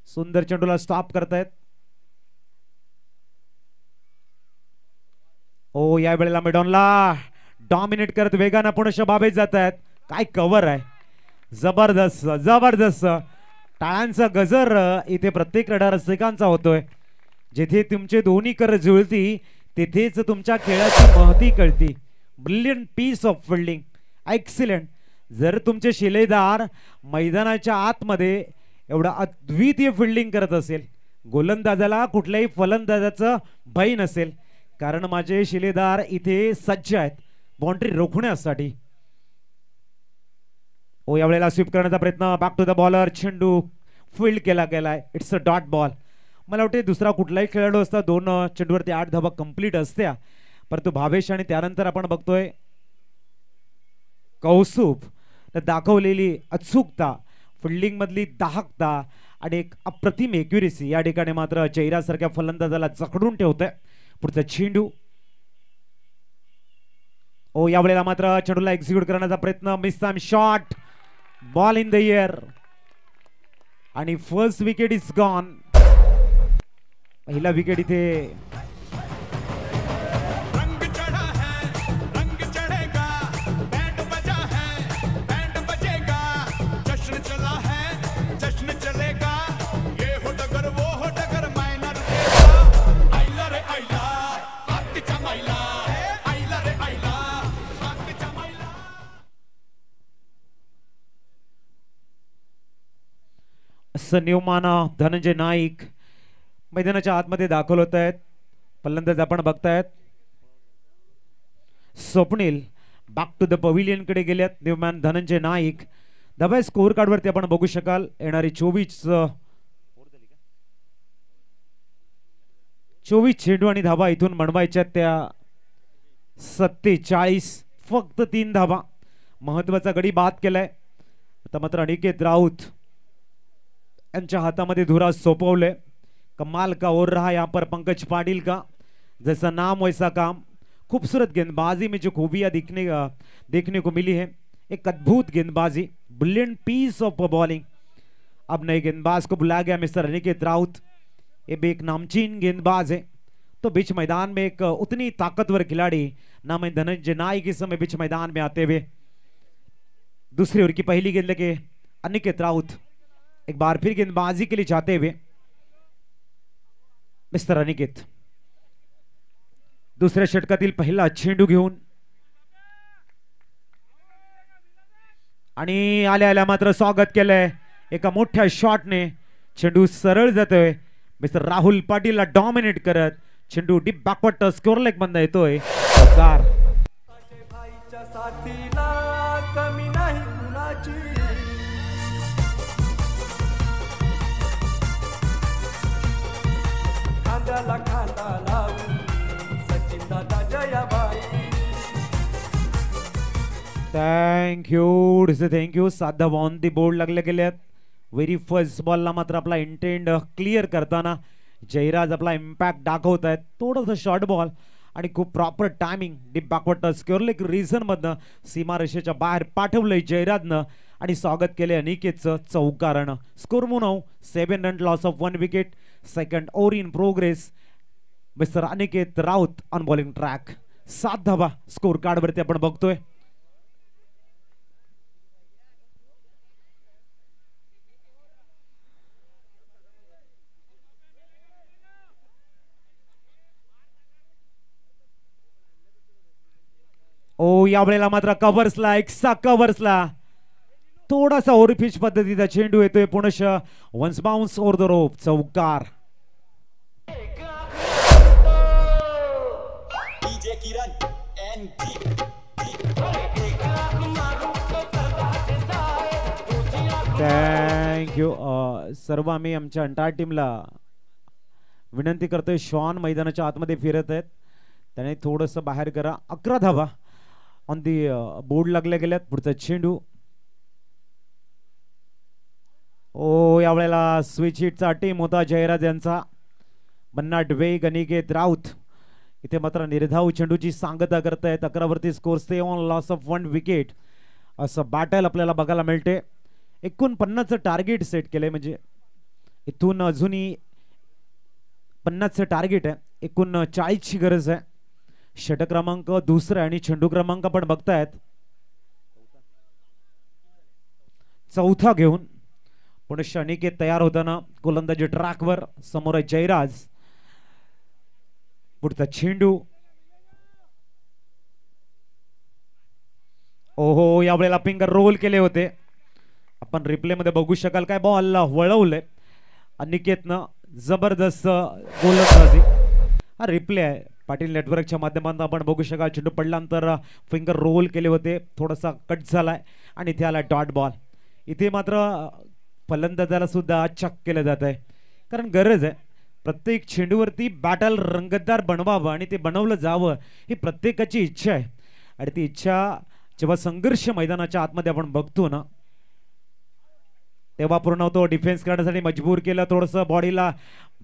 सुंदर चेंडूला स्टॉप करतायत। ओ या वेळेला मिडॉनला डॉमिनेट करत वेगानं पुन्हा भावेश जात आहेत। काय कव्हर आहे, जबरदस्त जबरदस्त। टाळ्यांचा गजर इथे प्रत्येक क्रीडा रसिकांचा होतोय। जिथे तुमचे दोन्ही कर जुळती तिथेच तुमच्या खेळाची महती कळती। Brilliant piece of fielding, excellent. जर तुमचे शिलेदार मैदानाच्या आतमध्ये एवढा अद्वितीय फिल्डिंग करत असेल, गोलंदाजाला कुठल्याही फलंदाजाचं भय नसेल, कारण माझे शिलेदार इथे सज्ज आहेत बाउंड्री रोखण्यासाठी। ओ या वेळेला स्वीप करण्याचा प्रयत्न, बॅक टू द बॉलर, चेंडू फील्ड केला गेलाय, इट्स अ डॉट बॉल। मला वाटते दुसरा कुठलाही खेळाडू असता 2 चेंडूवरती 8 धावा कंप्लीट असत्या, परंतु भावेश आणि त्यानंतर आपण बघतोय कौस्तुभ दाखवलेली अचूकता, फिल्डिंग मधली दाहकता आणि एक अप्रतिम एक्युरेसी या ठिकाणी मात्र जयराज सारख्या फलंदाजाला जखडून ठेवतोय। पुढचा चेंडू, ओ या वेळेला मात्र चेंडूला एक्झिक्यूट करण्याचा प्रयत्न, miss time shot, ball in the air आणि फर्स्ट विकेट इज गॉन। पहिला विकेट इथे न्यूमाना धनंजय नाईक मैदानाच्या आतमध्ये दाखल होत आहेत। फलंदाज आपण बघतायत Swapnil back to the pavilion कडे गेलेत। न्यूमॅन धनंजय नाईक धावा स्कोर कार्ड वरती आपण बघू शकाल। येणारी 24 चेंडू आणि धावा इथून बनवायच्या त्या 47, फक्त 3 धावा। महत्वाचा गडी बाद केलाय। आता मात्र अनिकेत राऊत यांच्या हातामध्ये धुरा सोपवले। कमाल का ओर रहा यहाँ पर पंकज पाटिल का। जैसा नाम वैसा काम। खूबसूरत गेंदबाजी में जो खूबियां देखने को मिली है, एक अद्भुत गेंदबाजी, ब्रिलियंट पीस ऑफ बॉलिंग। अब नए गेंदबाज को बुलाया गया मिस्टर अनिकेत राउत। ये भी एक नामचीन गेंदबाज है। तो बीच मैदान में एक उतनी ताकतवर खिलाड़ी नाम है धनंजय नायक इस समय बीच मैदान में आते हुए। दूसरी ओवर की पहली गेंद लेके अनिकेत राउत एक बार फिर गेंदबाजी के लिए जाते हुए मिस्टर अनिकेत। दुसऱ्या षटकातील पहिला चेंडू घेऊन आणि आल्या मात्र स्वागत केलंय एका मोठ्या शॉटने। चेंडू सरळ जातोय, मिस्टर राहुल पाटीलला डॉमिनेट करत चेंडू डीप बॅकवर्ड स्कोर लेग बंद येतोय। चौकार। भाईच्या साथीला कमी नाही कुणाची, खांद्याला खांदा लावून सचिन दादा जयाबाई। थँक्यू। 7 धावा ऑन दी बोर्ड लागले गेलेत। व्हेरी फर्स्ट बॉलला मात्र आपला इंटेंट क्लिअर करताना जयराज आपला इम्पॅक्ट दाखवत आहेत। थोडंसं शॉर्ट बॉल आणि खूप proper timing deep backward square leg region मधनं सीमारेषेच्या बाहेर पाठवलंय जयराजनं आणि स्वागत केले अनिकेतचं चौकारानं। Score 7 run loss of 1 wicket. Second over in progress. Mister Aniket Raut on bowling track. 7 धावा स्कोर कार्ड वरती आपण बघतोय। या वेळेला मात्र कव्हर्सला थोडासा ओव्हर पिच पद्धतीचा चेंडू येतोय पुनश्च once bounce over the rope. चौकार। थँक्यू। सर्व आम्ही आमच्या अंटार टीमला विनंती करतोय, शॉन मैदानाच्या आतमध्ये फिरत आहेत, त्याने थोडंसं बाहेर करा। 11 धावा ऑन दी बोर्ड लागले गेल्यात। पुढचा चेंडू या वेळेला स्विच हिटचा टीम होता जयराज यांचा। भन्नाट वेग अनिकेत राऊत इथे मात्र निर्धाव चेंडूची सांगता करतायत। 11 वरती स्कोर 7 लॉस ऑफ 1 विकेट असं बॅटल आपल्याला बघायला मिळते। 49चं टार्गेट सेट केलंय, म्हणजे इथून अजूनही 50चं टार्गेट आहे, एकूण 40ची गरज आहे। षटक क्रमांक दुसरा आणि चेंडू क्रमांक पण बघतायत चौथा घेऊन पुनश्च अनिकेत तयार होताना गोलंदाजी ट्रॅकवर। समोर आहे जयराज। पुढचा चेंडू या वेळेला फिंगर रोल केले होते, आपण रिप्ले मध्ये बघू शकाल। काय बॉल वळवले अनिकेतनं, जबरदस्त गोलंदाजी। हा रिप्ले आहे पाटील नेटवर्कच्या माध्यमातून आपण बघू शकाल। चेंडू पडल्यानंतर फिंगर रोल केले होते, थोडासा कट झालाय आणि त्याला डॉट बॉल। इथे मात्र फलंदाजाला सुद्धा चक केलं जात आहे, कारण गरज आहे प्रत्येक चेंडूवरती बॅटल रंगतदार बनवावं आणि ते बनवलं जावं ही प्रत्येकाची इच्छा आहे। आणि ती इच्छा जेव्हा संघर्ष मैदानाच्या आतमध्ये आपण बघतो ना, तेव्हा पूर्ण होतो। डिफेन्स करण्यासाठी मजबूर केलं, थोडंसं बॉडीला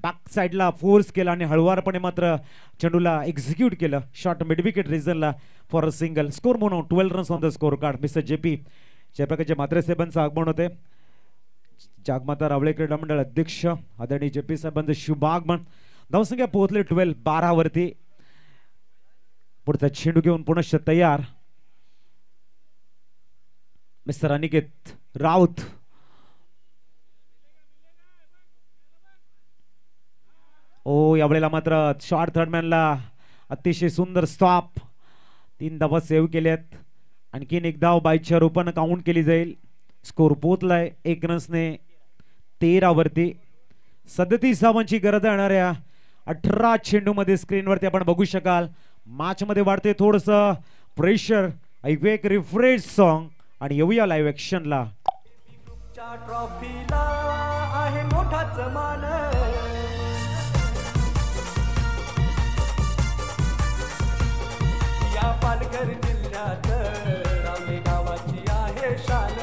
बॅक साइडला फोर्स केला आणि हळुवारपणे मात्र चेंडूला एक्झिक्यूट केलं। शॉट मिड विकेट रिझनला फॉर अ सिंगल। स्कोर म्हणून 12 runs on the score card. Mister JP जयप्रकाशचे मात्रे साहेबांचं आगमन होते। जागमाता रावळे क्रीडा मंडळ अध्यक्ष आदरणीय जेपी साहेबांचं शुभ आगमन। धावसंख्या पोहोचले 12 वरती। पुढचा चेंडू घेऊन पुनश्च तयार मिस्टर अनिकेत राऊत। या वेळेला मात्र शॉर्ट थर्डमॅनला अतिशय सुंदर स्टॉप। 3 धावा सेव्ह केल्यात, आणखीन एक धाव बाईच्या रूपानं काउंट केली जाईल। स्कोर पोहोचलाय 1 रन्सने 13 वरती। 37 धावांची गरज येणाऱ्या 18 चेंडू मध्ये स्क्रीनवरती आपण बघू शकाल। मॅच मध्ये वाढते थोडंसं प्रेशर। ऐकूया एक रिफ्रेश सॉन्ग आणि येऊया लाईव्ह ऍक्शनला। ट्रॉफीला आहे मोठाच मान, या पालघर जिल्ह्यात रावले गावाची आहे शान।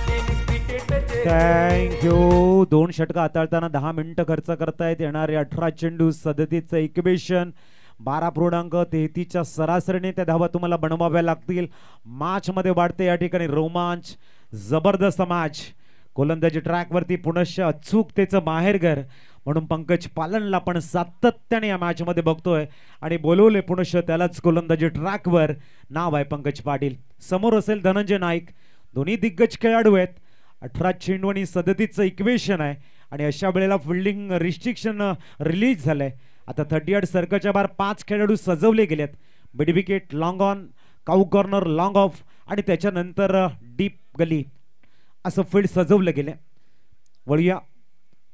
Tennis cricket thank you. 2 षटकं हाताळताना 10 मिनिटं खर्च करतायत. येणारे 18 चेंडू 37चं इक्वेशन 12.33च्या सरासरीने त्या धावा तुम्हाला बनवाव्या लागतील. मॅच मध्ये वाढते या ठिकाणी रोमांच. जबरदस्त मॅच. गोलंदाजी ट्रॅक वरती पुनश्च अचूकतेचं माहेरघर म्हणून पंकज पालनला पण सातत्याने या मॅच मध्ये बघतोय आणि बोलवले पुनश्च त्यालाच गोलंदाजी ट्रॅक वर. नाव आहे पंकज पाटील. समोर असेल धनंजय नाईक. दोन्ही दिग्गज खेळाडू आहेत. 18 चेंडू आणि 37चं इक्वेशन आहे आणि अशा वेळेला फिल्डिंग रिस्ट्रिक्शन रिलीज झालंय. आता 38 सर्कलच्या बाहेर 5 खेळाडू सजवले गेलेत. Mid wicket, long on, cow corner, long off आणि त्याच्यानंतर डीप गली असं फील्ड सजवलं गेलं. वळूया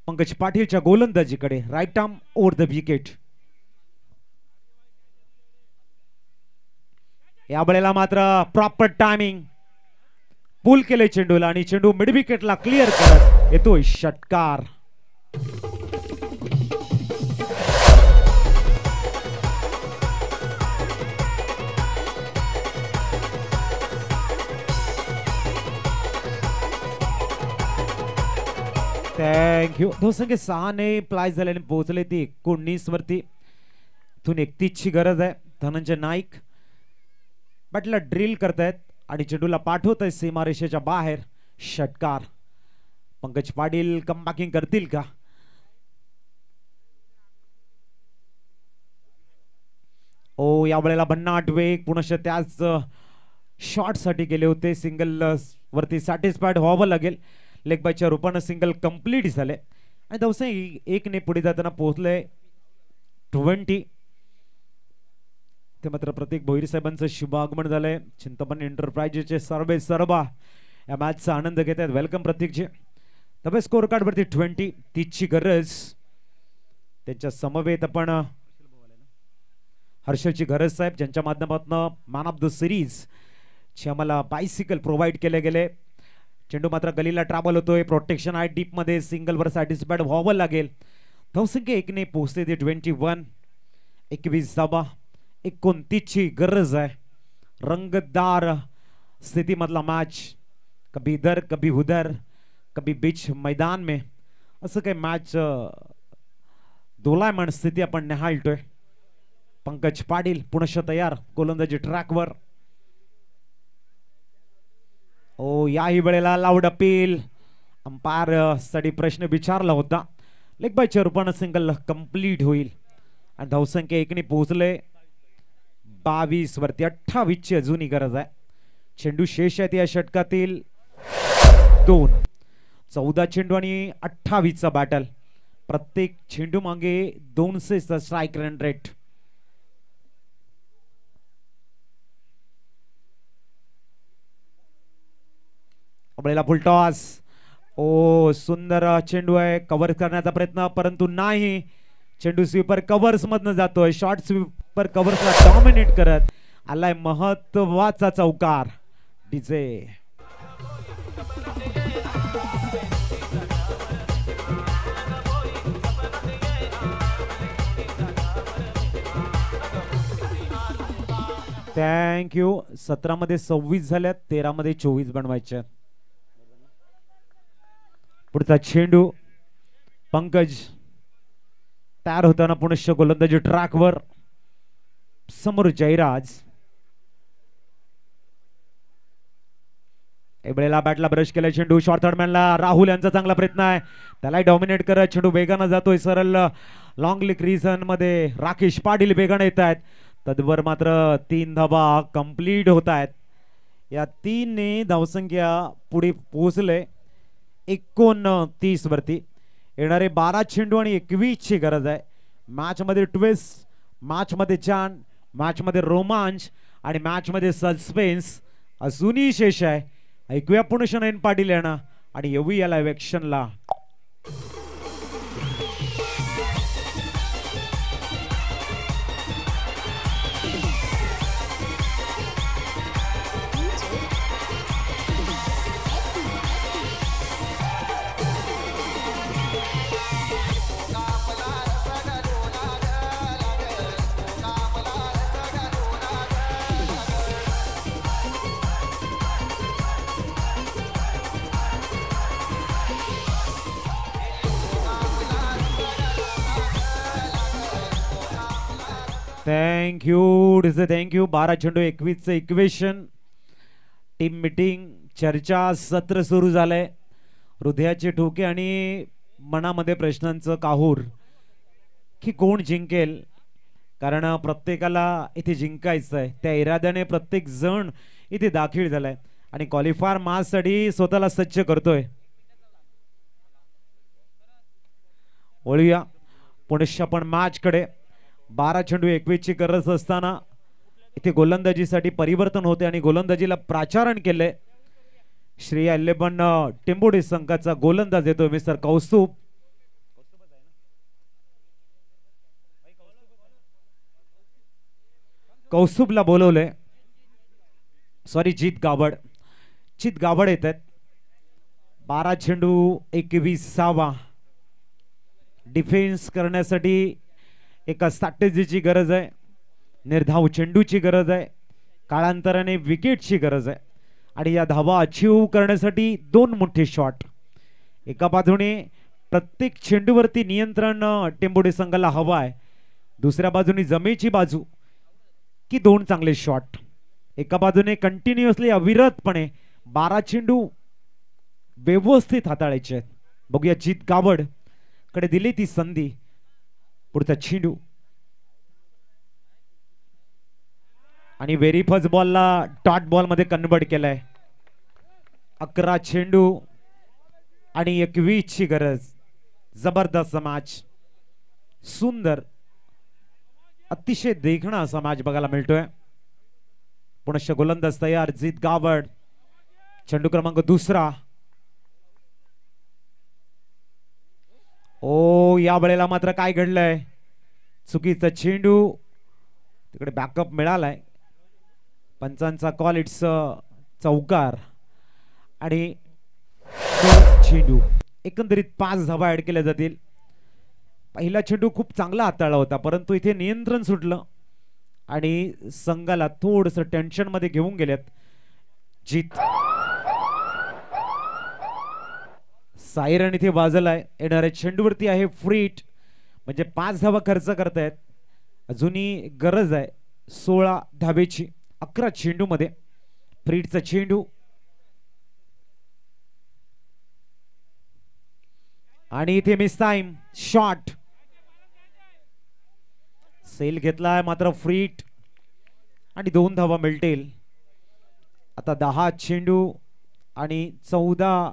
पंकज पाटीलच्या गोलंदाजीकडे. Right arm over the wicket. या वेळेला मात्र प्रॉपर टायमिंग. पुल केले चेंडूला आणि चेंडू मिड विकेटला क्लिअर करत येतोय षटकार. थँक्यू. धावसंख्या 6 प्लाय झाल्याने पोहोचले ती 19 वरती. इथून 31ची गरज आहे. धनंजय नाईक बॅटला ड्रिल करतायत आणि चेंडूला पाठवत आहे सीमारेषेच्या बाहेर. षटकार. पंकज पाटील कमबॅकिंग करतील का? ओ या वेळेला भन्नाट वेग. पुनश्च त्याच शॉट साठी गेले होते. सिंगल वरती सॅटिस्फाईड व्हावं लागेल. लेग बायच्या रूपानं सिंगल कंप्लीट झाले आणि धावसंख्या 1 पुढे जाताना पोहोचले 20. ते मात्र प्रतीक भोईर साहेबांचं शुभ आगमन झालंय. चिंतामण एंटरप्राइजेसचे सर्वे सर्वा या मॅचचा आनंद घेत आहेत. वेलकम प्रतीकजी. तबे स्कोर कार्ड वरती 20. 30ची गरज. त्यांच्या समवेत आपण हर्षलची गरज साहेब ज्यांच्या माध्यमातून मॅन ऑफ द सिरीज ची आम्हाला बायसिकल प्रोव्हाइड केले गेले. चेंडू मात्र गलीला ट्रॅव्हल होतोय. प्रोटेक्शन आहे डीप मध्ये. सिंगल वर सॅटिस्फाईड व्हावं लागेल. धावसंख्या 1 पोहोचते ते 21. 21 धावा. 29ची गरज आहे. रंगतदार स्थितीमधला मॅच. कभी इधर कभी उधर कभी बीच मैदान में असं काही मॅच दोलायमान स्थिती आपण निहाळतोय. पंकज पाटील पुनश्च तयार गोलंदाजी ट्रॅकवर. ओ याही वेळेला लाऊड अपील. अंपायर साठी प्रश्न विचारला होता. लेग बायच्या रूपानं सिंगल कंप्लीट होईल आणि धावसंख्या 1 पोहोचले 22 वरती. 28ची अजूनही गरज आहे. चेंडू शेष आहेत या षटकातील 2. 14 चेंडू आणि 28चा बॅटल. प्रत्येक चेंडू मागे 200चा स्ट्राईक रन रेट. आपल्याला फुल टॉस. ओ सुंदर चेंडू आहे. कव्हर करण्याचा प्रयत्न परंतु नाही. चेंडू स्वीपर कव्हर्स मधनं जातोय. शॉर्ट स्वीपर कव्हर्सला डॉमिनेट करत आलाय महत्वाचा चौकार. DJ thank you. 17 मध्ये 26 झाल्यात. 13 मध्ये 24 बनवायच्या. पुढचा चेंडू. पंकज तयार होताना पुनश्च गोलंदाजी ट्रॅकवर. समोर जयराज. वेळेला बॅटला ब्रश केला चेंडू. शॉर्ट थर्डमॅनला राहुल यांचा चांगला प्रयत्न आहे. त्यालाही डॉमिनेट करत चेंडू वेगानं जातोय. सरळ लॉंग लिक रिझन मध्ये राकेश पाटील वेगाने येत आहेत. तदवर मात्र 3 धावा कंप्लीट होत आहेत. या 3 धावसंख्या पुढे पोहोचले 29 वरती. येणारे 12 चेंडू आणि 21ची गरज आहे. मॅच मध्ये ट्विस्ट, मॅच मध्ये चान, मॅच मध्ये रोमांच आणि मॅच मध्ये सस्पेन्स अजूनही शेष आहे. ऐकूया पुनश्च नयन पाटील यांना आणि येऊया लाईव्ह ॲक्शनला. Thank you 12-21 equation. टीम मीटिंग चर्चा सत्र सुरू झालंय. हृदयाचे ठोके आणि मनामध्ये प्रश्नांचं काहूर की कोण जिंकेल, कारण प्रत्येकाला इथे जिंकायचं आहे. त्या इराद्याने प्रत्येक जण इथे दाखल झालाय आणि क्वालिफायर माससाठी स्वतःला सज्ज करतोय. वळूया पुनश्च पण मॅच कडे. 12-21 ची गरज असताना इथे गोलंदाजीसाठी परिवर्तन होते आणि गोलंदाजीला प्राचारण केले. श्री 11 टेंबोडे संघाचा गोलंदाज येतोय मिस्टर कौस्तुभ. कौस्तुभला बोलवले, सॉरी जीत गावड येत आहेत. 12 चेंडू 21 डिफेन्स करण्यासाठी एका स्ट्रॅटेजीची गरज आहे, निर्धाव चेंडूची गरज आहे, काळांतराने विकेटची गरज आहे आणि या धावा अचीव करण्यासाठी 2 मोठे शॉट. एका बाजूने प्रत्येक चेंडूवरती नियंत्रण टेंबोडे संघाला हवा आहे, दुसऱ्या बाजूने जमेची बाजू की 2 चांगले शॉट. एका बाजूने कंटिन्युअसली अविरतपणे 12 चेंडू व्यवस्थित हाताळायचे आहेत. बघूया जीत गावड कडे दिली ती संधी. पुढचा चेंडू आणि व्हेरी फर्स्ट बॉलला डॉट बॉल मध्ये कन्वर्ट केलाय. 11 चेंडू आणि 21 ची गरज. जबरदस्त मॅच, सुंदर अतिशय देखणा असा मॅच बघायला मिळतोय. पुनश्च गोलंदाज तयार जीत गावड. चेंडू क्रमांक 2. ओ या वेळेला मात्र काय घडलंय, चुकीचा चेंडू. तिकडे बॅकअप मिळालाय, पंचांचा कॉल इट्स चौकार आणि चेंडू. एकंदरीत 5 धावा ऍड केल्या जातील. पहिला चेंडू खूप चांगला हाताळला होता, परंतु इथे नियंत्रण सुटलं आणि संघाला थोडस टेन्शन मध्ये घेऊन गेलेत. जीत सायरन इथे वाजलाय. येणाऱ्या चेंडूवरती आहे फ्रीट, म्हणजे 5 धावा खर्च करतायत. अजूनही गरज आहे 16 धावेची 11 चेंडू मध्ये. फ्रीटचा चेंडू आणि इथे मिस टाइम शॉट. सेल घेतलाय मात्र फ्रीट आणि 2 धावा मिळतील. आता 10 चेंडू आणि 14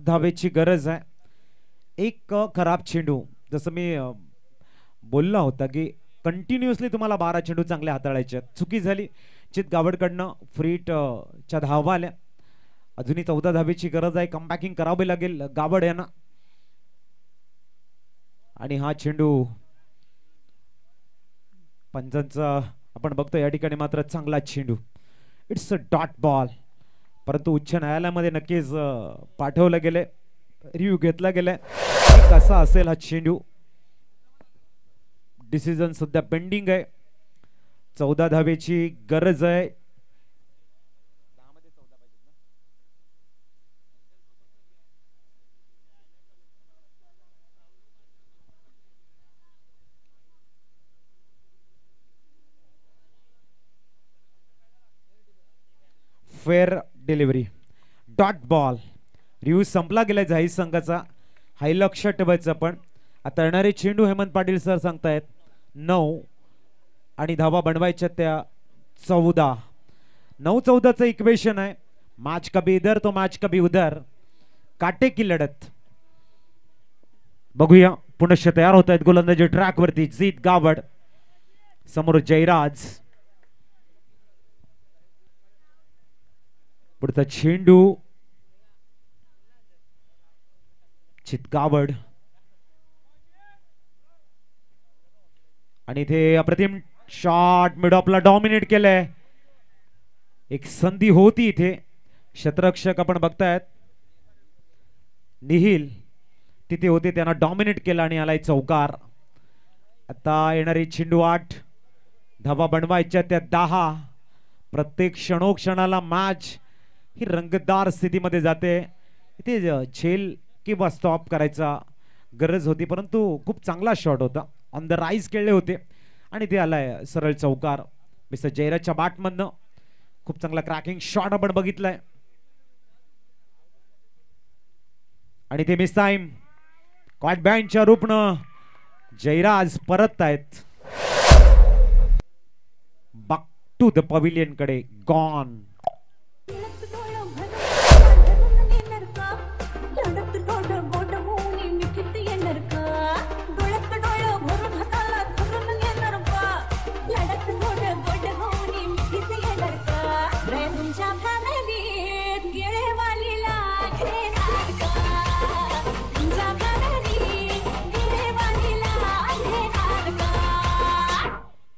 धावेची गरज आहे. एक खराब चेंडू, जसं मी बोलला होता की कंटिन्युअसली तुम्हाला 12 चेंडू चांगले हाताळायचे. चुकी झाली चित गावडकडनं. फ्रीट च्या धावा आल्या. अजूनही 14 धावेची गरज आहे. कमबॅकिंग करावे लागेल गावड यांना. आणि हा चेंडू पंचांचा आपण बघतो या ठिकाणी मात्र चांगला चेंडू. इट्स अ डॉट बॉल, परंतु उच्च न्यायालयामध्ये नक्कीच पाठवलं गेले, रिव्ह्यू घेतला गेलाय कसा असेल हा चेंडू. डिसिजन सध्या पेंडिंग आहे. 14 धावेची गरज आहे. Fair delivery, dot ball. Review संपला गेलाय जाहीर संघाचा. हाय लक्ष ठेवायचं आपण. आता येणारे चेंडू हेमंत पाटील सर सांगतायत 9 आणि धावा बनवायच्या त्या 14. 9-14चं इक्वेशन आहे. मॅच कभी इधर तो मॅच कभी उधर, काटे की लढत. बघूया पुनश्च तयार होत आहेत गोलंदाजी ट्रॅक वरती. जीत गावड समोर जयराज. पुढचा चेंडू चितगावड आणि इथे अप्रतिम शॉट मिड ऑफला डॉमिनेट केलंय. एक संधी होती इथे. क्षेत्ररक्षक आपण बघतायत निहिल तिथे होते, त्यांना डॉमिनेट केलं आणि आलाय चौकार. आता येणारी चेंडू 8, धावा बनवायच्या त्या 10. प्रत्येक क्षणोक्षणाला मॅच ही रंगतदार स्थितीमध्ये जाते. इथे झेल किंवा स्टॉप करायचा गरज होती, परंतु खूप चांगला शॉट होता. ऑन द राईज खेळले होते आणि ते आलाय सरळ चौकार मिस्टर जयराजच्या बाटमधनं. खूप चांगला क्रॅकिंग शॉट आपण बघितलाय आणि ते मिस टाइम कॉट बँडच्या रूपनं जयराज परत आहेत बॅक टू द पवेलियन कडे. Gone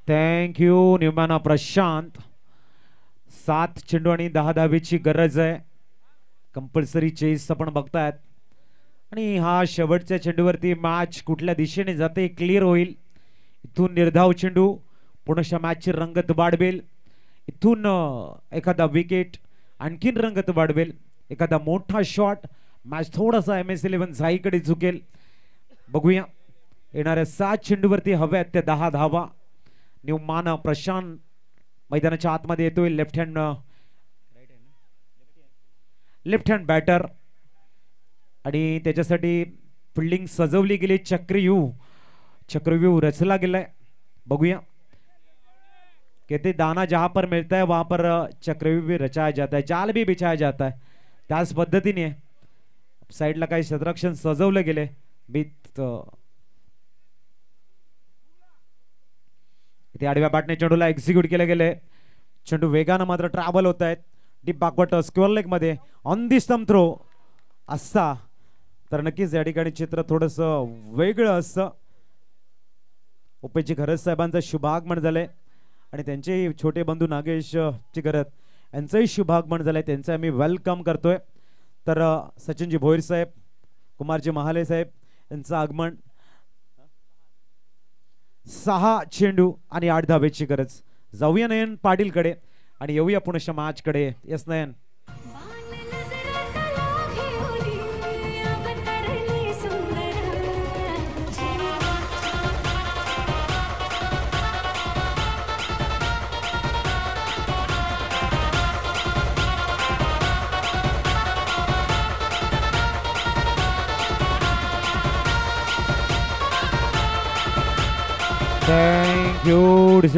thank you Newman Prashant. 7 चेंडू आणि 10 धावेची गरज आहे. कंपल्सरी चेस आपण बघतायत आणि हा शेवटच्या चेंडूवरती मॅच कुठल्या दिशेने जाते क्लिअर होईल. इथून निर्धाव चेंडू पुनश्च मॅचची रंगत वाढवेल. इथून एखादा विकेट आणखीन रंगत वाढवेल. एखादा मोठा शॉट मॅच थोडासा MS11 साईकडे झुकेल. बघूया येणाऱ्या 7 चेंडूवरती हव्यात त्या 10 धावा. न्यूमॅन प्रशांत मैदानाच्या आतमध्ये येतोय. लेफ्ट हँड बॅटर आणि त्याच्यासाठी फिल्डिंग सजवली गेली. चक्रव्यूह रचला गेलाय. बघूया कहते दाना जहां पर मिलता है वहां पर चक्रव्यूह भी रचाया जाता है, जाल भी बिछाया जाता है. त्याच पद्धतीने साईडला काही शतरक्षण सजवले गेले. इथे आडव्या बॅटने चेंडूला एक्झिक्यूट केले गेले. चेंडू वेगानं मात्र ट्रॅव्हल होत आहेत डीप बॅकवर्ड स्क्वेअर लेग मध्ये. ऑन दी स्टंप थ्रो असता तर नक्कीच या ठिकाणी चित्र थोडस वेगळं असतं. उपेशजी घरत साहेबांचा शुभागमन झालंय आणि त्यांचे छोटे बंधू नागेश ची घरत यांचंही शुभागमन झालंय. त्यांचं आम्ही वेलकम करतोय. तर सचिनजी भोईर साहेब, कुमारजी महाले साहेब यांचं आगमन. 6 चेंडू आणि 8 धावेची गरज. जाऊया नयन पाटील कडे आणि येऊया पुनश्च मॅच कडे. यस नयन.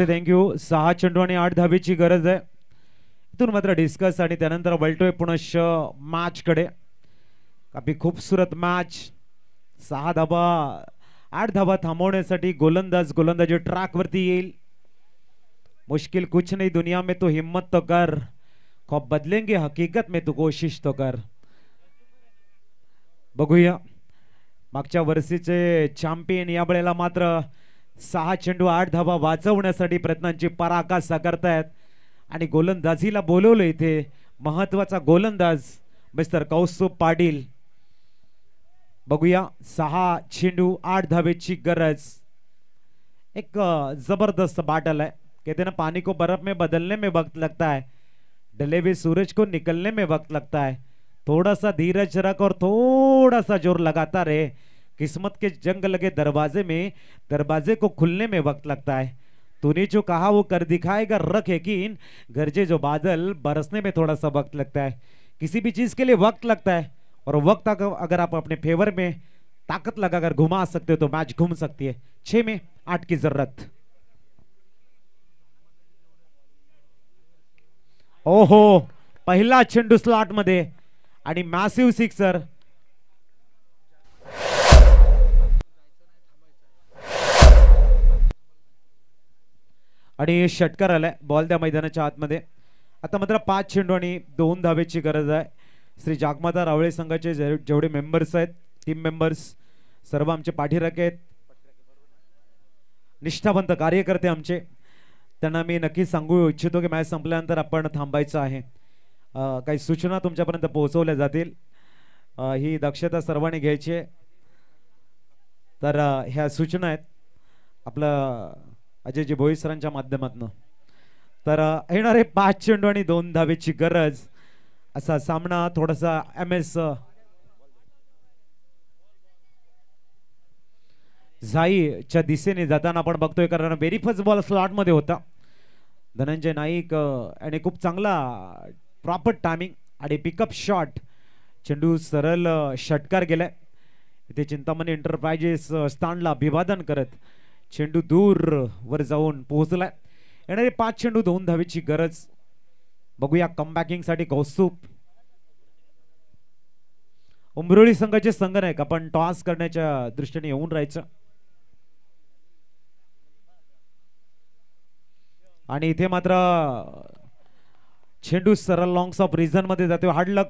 थँक्यू. 6 चेंडू आणि 8 धावेची गरज आहे. इथून मात्र डिस्कस आणि त्यानंतर वळतोय पुनश्च मॅच कडे. काफी खूबसूरत मॅच. 6 धावा 8 धावा थांबवण्यासाठी गोलंदाजी ट्रॅक वरती येईल. मुश्किल कुछ नहीं दुनिया में तो हिम्मत तो कर, ख्वाब बदलेंगे हकीकत में तो कोशिश तो कर. बघूया मागच्या वर्षीचे चॅम्पियन या वेळेला मात्र 6 चेंडू 8 धावा वाचवण्यासाठी प्रयत्नांची पराकाष्ठा करतायत आणि गोलंदाजीला बोलवलं इथे महत्वाचा गोलंदाज मिस्टर कौस्तुभ पाटील. बघूया 6 चेंडू 8 धावेची गरज. एक जबरदस्त बाटल है. कहते ना पानी को बर्फ में बदलने में वक्त लगता है, ढले हुए सूरज को निकलने में वक्त लगता है. थोड़ा सा धीरज रख और थोड़ा सा जोर लगाता रहे. किस्मत के जंग लगे दरवाजे में, दरवाजे को खुलने में वक्त लगता है. तूने जो कहा वो कर दिखाएगा, रख यकीन. गरजे जो बादल बरसने में थोड़ा सा वक्त लगता है. किसी भी चीज के लिए वक्त लगता है और वक्त अगर आप अपने फेवर में ताकत लगाकर घुमा सकते हो तो मैच घूम सकती है. 6 में 8 की जरूरत. ओहो पहिला चेंडू स्लॉट मध्ये आणि मॅसिव्ह सिक्सर. आणि षटकार आलाय बॉल त्या मैदानाच्या आतमध्ये. आता मात्र 5 चेंडू आणि 2 धावेची गरज आहे. श्री जागमाता रावळे संघाचे जेवढे मेंबर्स आहेत, टीम मेंबर्स सर्व आमचे पाठीराखे आहेत, निष्ठावंत कार्यकर्ते आमचे. त्यांना मी नक्कीच सांगू इच्छितो की मॅच संपल्यानंतर आपण थांबायचं आहे. काही सूचना तुमच्यापर्यंत पोहोचवल्या जातील. ही दक्षता सर्वांनी घ्यायची आहे. तर ह्या सूचना आहेत आपलं अजयजी भोईर सरांच्या माध्यमातून. तर येणारे 5 चेंडू आणि 2 धावेची गरज असा सामना थोडासा MS झाईच्या दिशेने जाताना आपण बघतोय, कारण व्हेरी फर्स्ट बॉल स्लॉट मध्ये होता. धनंजय नाईक याने खूप चांगला प्रॉपर टायमिंग आणि पिकअप शॉट, चेंडू सरळ षटकार गेलाय. इथे चिंतामणी एंटरप्राइजेस स्थानला अभिवादन करत चेंडू दूर वर जाऊन पोहोचलाय. येणारे 5 चेंडू 2 धावेची गरज. बघूया कमबॅकिंग साठी कौस्तुभ. उंबरोळी संघाचे संघनायक आपण टॉस करण्याच्या दृष्टीने येऊन राहायचं. आणि इथे मात्र चेंडू सरळ लॉंग्स ऑफ रिझन मध्ये जातो. हार्ड लक